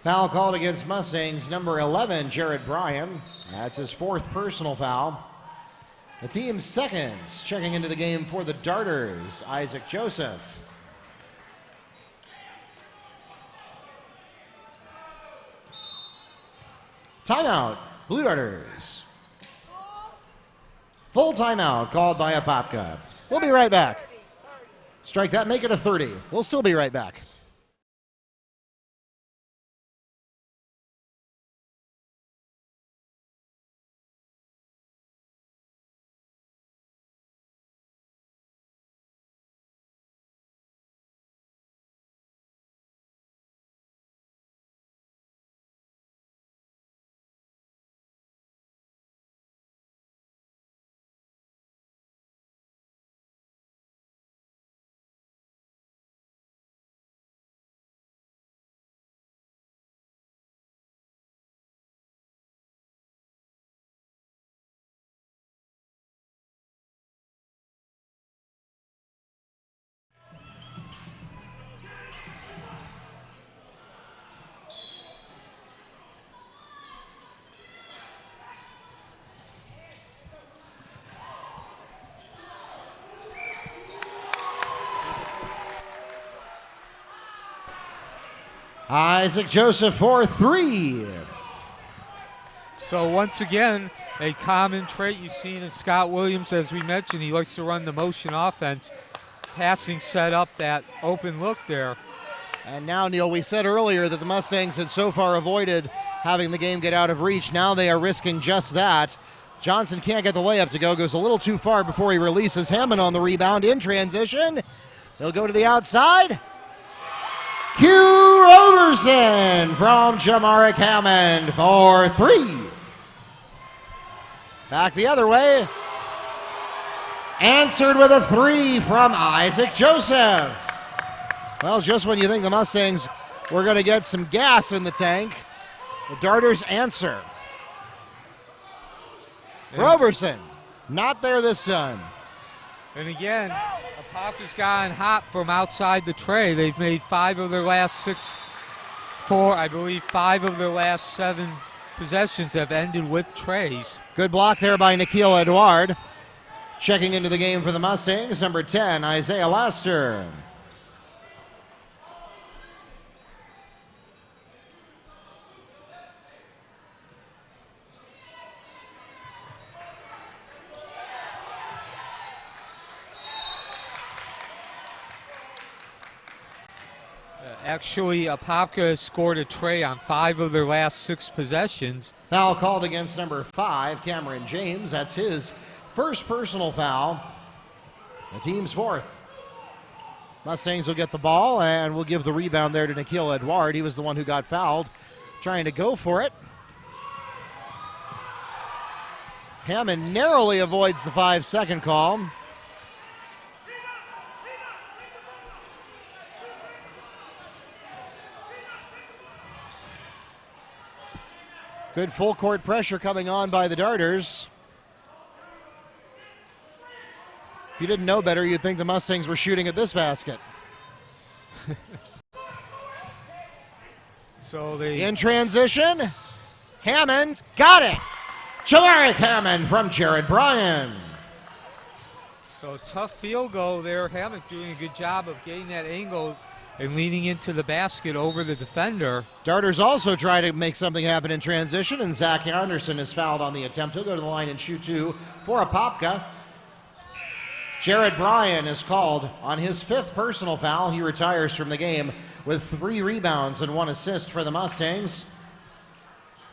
Foul called against Mustangs, number 11, Jared Bryan. That's his 4th personal foul. The team's 2nd. Checking into the game for the Darters, Isaac Joseph. Timeout, Blue Darters. Full timeout called by Apopka. We'll be right back. Strike that, make it a 30. We'll still be right back. Isaac Joseph for 3. So once again, a common trait you've seen in Scott Williams, as we mentioned, he likes to run the motion offense. Passing set up that open look there. And now, Neil, we said earlier that the Mustangs had so far avoided having the game get out of reach. Now they are risking just that. Johnson can't get the layup to go, goes a little too far before he releases Hammond on the rebound in transition. He'll go to the outside. Q Roberson from Jamaric Hammond for 3. Back the other way. Answered with a 3 from Isaac Joseph. Well, just when you think the Mustangs were going to get some gas in the tank, the Darters answer. Roberson, not there this time. And again, Apopka's gotten hot from outside the tray. They've made 5 of their last 6, 4, I believe 5 of their last 7 possessions have ended with trays. Good block there by Nikhil Edouard. Checking into the game for the Mustangs, number 10, Isaiah Laster. Actually, Apopka has scored a tray on 5 of their last 6 possessions. Foul called against number 5, Cameron James. That's his first personal foul. The team's 4th. Mustangs will get the ball, and we'll give the rebound there to Nikhil Edouard. He was the one who got fouled, trying to go for it. Hammond narrowly avoids the 5-second call. Good full court pressure coming on by the Darters. If you didn't know better, you'd think the Mustangs were shooting at this basket. So they in transition, Hammond got it. Chalaric Hammond from Jared Bryan. So tough field goal there. Hammond doing a good job of getting that angle and leaning into the basket over the defender. Darters also try to make something happen in transition, and Zach Anderson is fouled on the attempt. He'll go to the line and shoot 2 for Apopka. Jared Bryan is called on his 5th personal foul. He retires from the game with 3 rebounds and 1 assist for the Mustangs.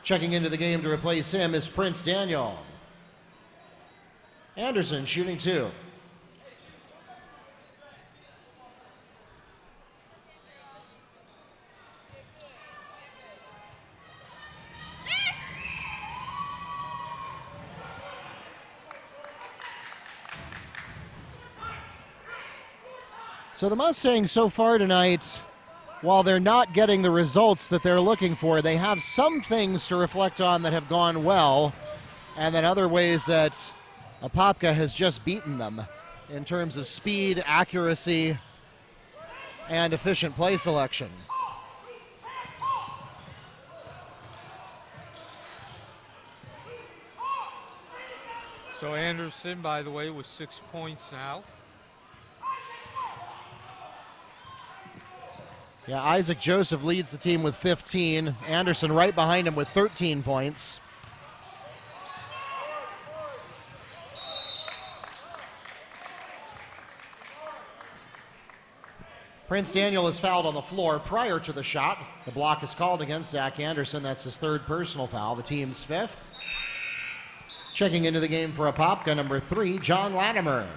Checking into the game to replace him is Prince Daniel. Anderson shooting 2. So the Mustangs so far tonight, while they're not getting the results that they're looking for, they have some things to reflect on that have gone well, and then other ways that Apopka has just beaten them in terms of speed, accuracy, and efficient play selection. So Anderson, by the way, with 6 points now. Yeah, Isaac Joseph leads the team with 15. Anderson right behind him with 13 points. Prince Daniel is fouled on the floor prior to the shot. The block is called against Zach Anderson. That's his 3rd personal foul, the team's 5th. Checking into the game for Apopka, number 3, John Latimer.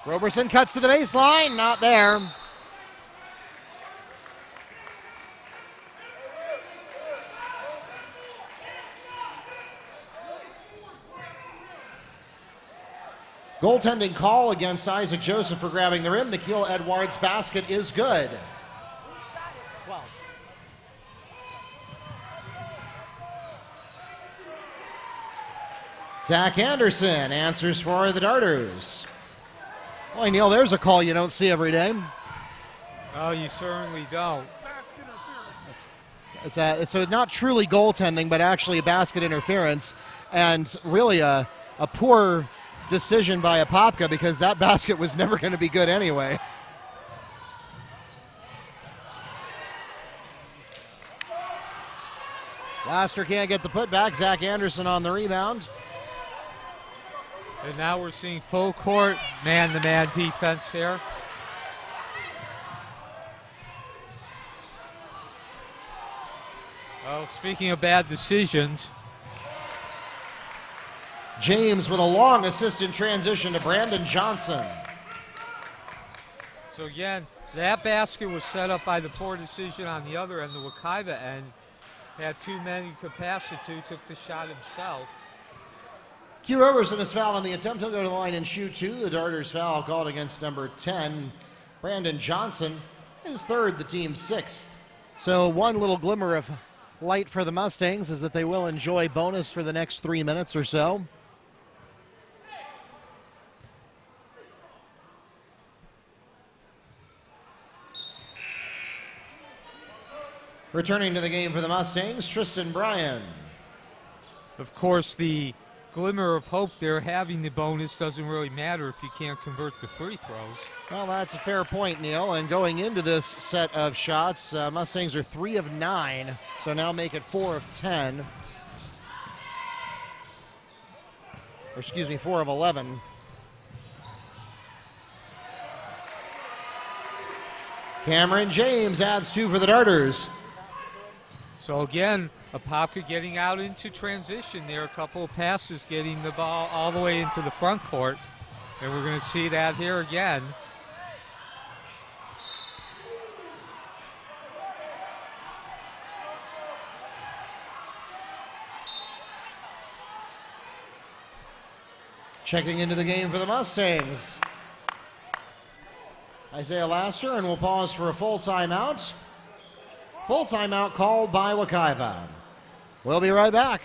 Roberson cuts to the baseline, not there. Goaltending call against Isaac Joseph for grabbing the rim. Nikhil Edouard's basket is good. Zach Anderson answers for the Darters. Boy, Neil, there's a call you don't see every day. Oh, you certainly don't. It's not truly goaltending, but actually a basket interference, and really a poor decision by Apopka, because that basket was never going to be good anyway. Laster can't get the putback. Zach Anderson on the rebound. And now we're seeing full court man-to-man defense here. Well, speaking of bad decisions, James with a long assist in transition to Brandon Johnson. so again, that basket was set up by the poor decision on the other end, the Wekiva end. Had too many capacity, took the shot himself. Q. Roberson is fouled on the attempt. He'll go to the line and shoot 2. The Darters foul called against number 10, Brandon Johnson. His 3rd, the team's 6th. So one little glimmer of light for the Mustangs is that they will enjoy bonus for the next 3 minutes or so. Returning to the game for the Mustangs, Tristan Bryan. Of course, the glimmer of hope there, having the bonus doesn't really matter if you can't convert the free throws. Well, that's a fair point, Neil. And going into this set of shots, Mustangs are 3 of 9, so now make it 4 of 10. Or excuse me, 4 of 11. Cameron James adds 2 for the Darters. So again, Apopka getting out into transition there. A couple of passes getting the ball all the way into the front court. And we're going to see that here again. Checking into the game for the Mustangs, Isaiah Laster, and we'll pause for a full timeout. Full timeout called by Wekiva. We'll be right back.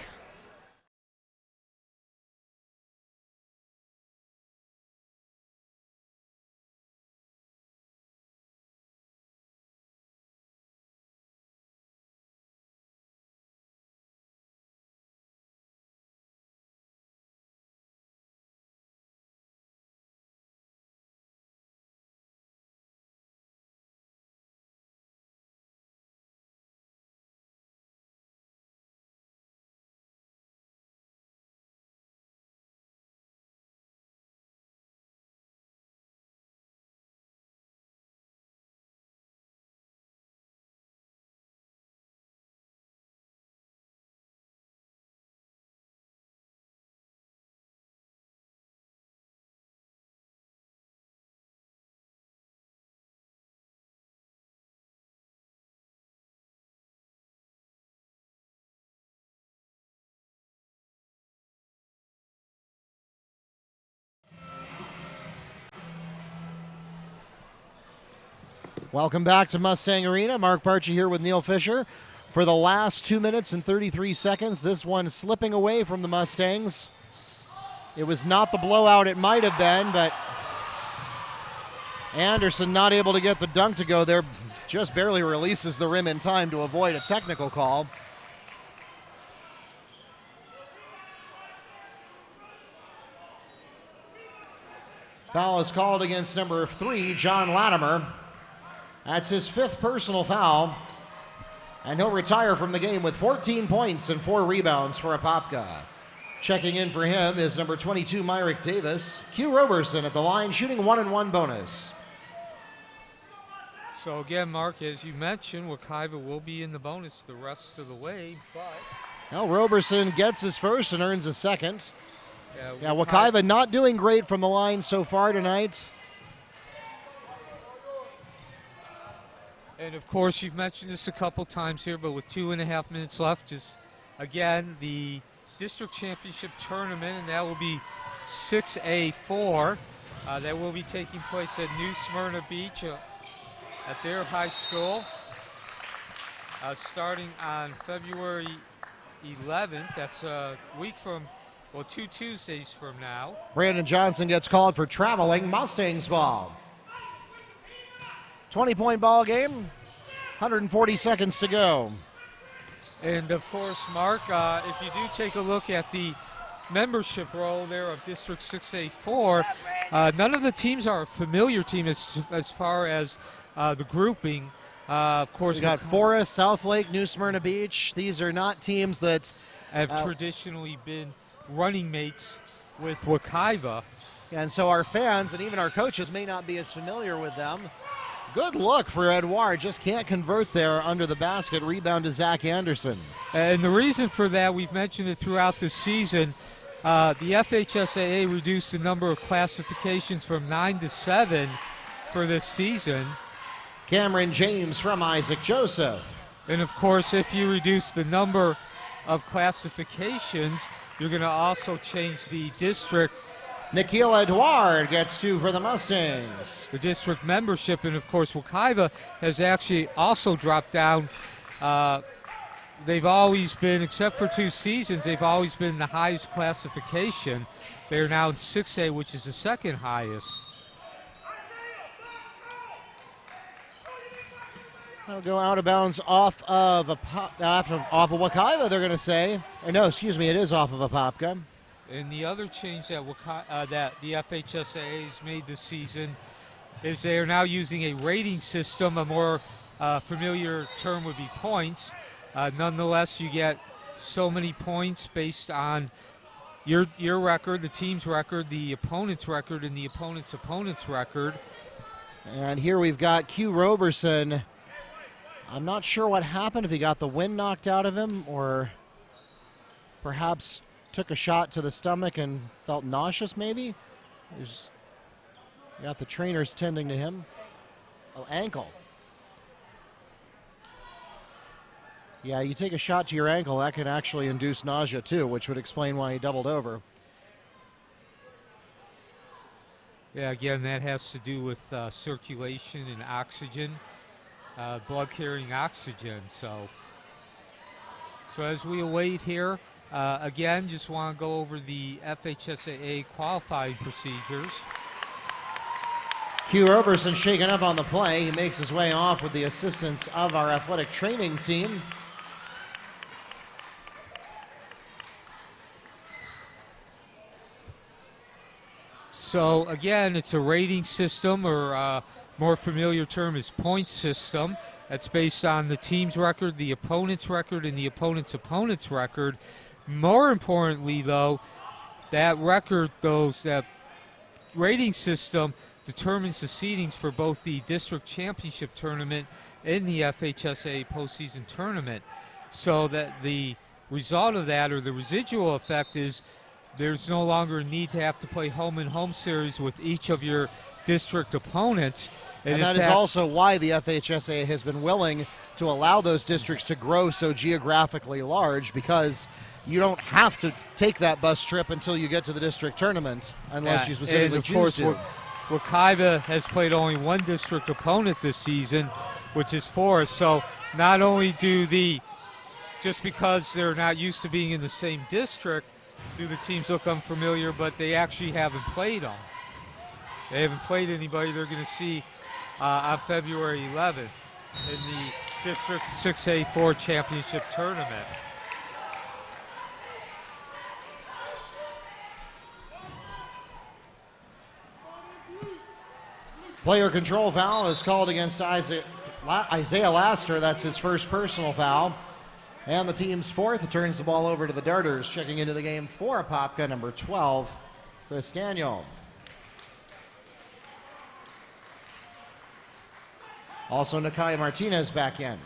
Welcome back to Mustang Arena. Mark Barchi here with Neil Fisher. For the last 2 minutes and 33 seconds, this one slipping away from the Mustangs. It was not the blowout it might have been, but Anderson not able to get the dunk to go there. Just barely releases the rim in time to avoid a technical call. Foul is called against number 3, John Latimer. That's his 5th personal foul, and he'll retire from the game with 14 points and 4 rebounds for Apopka. Checking in for him is number 22, Myrick Davis. Hugh Roberson at the line, shooting 1-and-1 bonus. So again, Mark, as you mentioned, Wekiva will be in the bonus the rest of the way, but... Well, Roberson gets his first and earns a second. Yeah, Wekiva not doing great from the line so far tonight. And of course, you've mentioned this a couple times here, but with 2.5 minutes left is, again, the district championship tournament, and that will be 6A4. That will be taking place at New Smyrna Beach at their high school, starting on February 11th. That's a week from, well, 2 Tuesdays from now. Brandon Johnson gets called for traveling. Mustangs ball. 20-point ball game, 140 seconds to go. And of course, Mark, if you do take a look at the membership roll there of District 6A4, none of the teams are a familiar team as far as the grouping. Of course, we got Forest, Southlake, New Smyrna Beach. These are not teams that have traditionally been running mates with Wekiva. And so our fans and even our coaches may not be as familiar with them. Good look for Edouard, just can't convert there under the basket. Rebound to Zach Anderson. And the reason for that, we've mentioned it throughout the season, the FHSAA reduced the number of classifications from 9 to 7 for this season. Cameron James from Isaac Joseph. And of course, if you reduce the number of classifications, you're going to also change the district. Nikhil Edouard gets 2 for the Mustangs. The district membership, and of course Wekiva has actually also dropped down. They've always been, except for 2 seasons, they've always been the highest classification. They're now in 6A, which is the second highest. That'll go out of bounds off of Wekiva, they're going to say. Or no, excuse me, it is off of Apopka. And the other change that that the FHSAA has made this season is they are now using a rating system. A more familiar term would be points. Nonetheless, you get so many points based on your record, the team's record, the opponent's record, and the opponent's record. And here we've got Q Roberson. I'm not sure what happened, if he got the wind knocked out of him or perhaps took a shot to the stomach and felt nauseous maybe. He's got the trainers tending to him. Oh, ankle. Yeah, you take a shot to your ankle, that can actually induce nausea too, which would explain why he doubled over. Yeah, again, that has to do with circulation and oxygen, blood carrying oxygen. So as we await here, again, just want to go over the FHSAA qualifying procedures. Q Roberson shaken up on the play. He makes his way off with the assistance of our athletic training team. So again, it's a rating system, or more familiar term is point system. That's based on the team's record, the opponent's record, and the opponent's record. More importantly, though, that rating system determines the seedings for both the district championship tournament and the FHSAA postseason tournament. So that the result of that, or the residual effect, is there's no longer a need to have to play home and home series with each of your district opponents. And that is also why the FHSAA has been willing to allow those districts to grow so geographically large, because you don't have to take that bus trip until you get to the district tournament unless you specifically choose to. Wekiva has played only one district opponent this season, which is Forest. So not only just because they're not used to being in the same district, do the teams look unfamiliar, but they actually haven't played them. They haven't played anybody they're going to see on February 11th in the District 6A4 Championship Tournament. Player control foul is called against Isaiah Laster. That's his first personal foul. And the team's fourth. It turns the ball over to the Darters. Checking into the game for Apopka, number 12, Chris Daniel. Also, Nakai Martinez back in.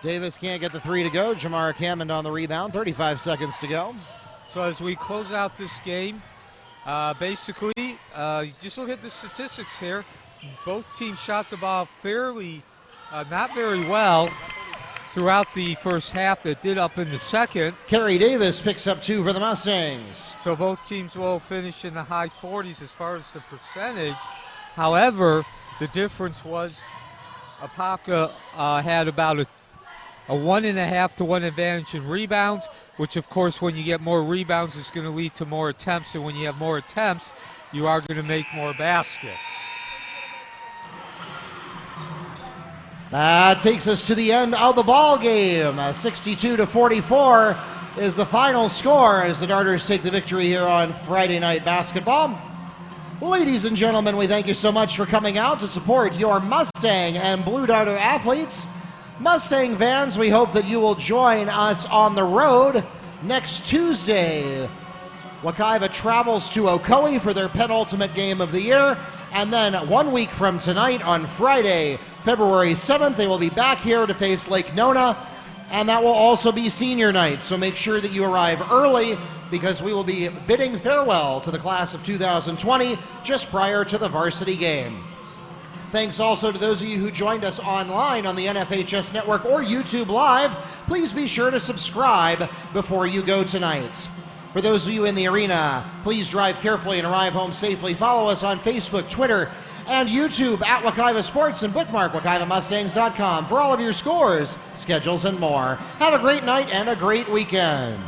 Davis can't get the three to go. Jamar Hammond on the rebound. 35 seconds to go. So as we close out this game, basically, just look at the statistics here. Both teams shot the ball fairly, not very well throughout the first half. That did up in the second. Kerry Davis picks up 2 for the Mustangs. So both teams will finish in the high 40s as far as the percentage. However, the difference was Apopka had about a 1.5 to 1 advantage in rebounds, which of course when you get more rebounds is going to lead to more attempts, and when you have more attempts you are going to make more baskets. That takes us to the end of the ball game. 62-44 is the final score as the Darters take the victory here on Friday Night Basketball. Ladies and gentlemen, we thank you so much for coming out to support your Mustang and Blue Darter athletes. Mustang fans, we hope that you will join us on the road next Tuesday. Wekiva travels to Ocoee for their penultimate game of the year, and then 1 week from tonight on Friday, February 7th, they will be back here to face Lake Nona, and that will also be senior night. So make sure that you arrive early, because we will be bidding farewell to the class of 2020 just prior to the varsity game. Thanks also to those of you who joined us online on the NFHS Network or YouTube Live. Please be sure to subscribe before you go tonight. For those of you in the arena, please drive carefully and arrive home safely. Follow us on Facebook, Twitter, and YouTube at Wekiva Sports, and bookmark WekivaMustangs.com for all of your scores, schedules, and more. Have a great night and a great weekend.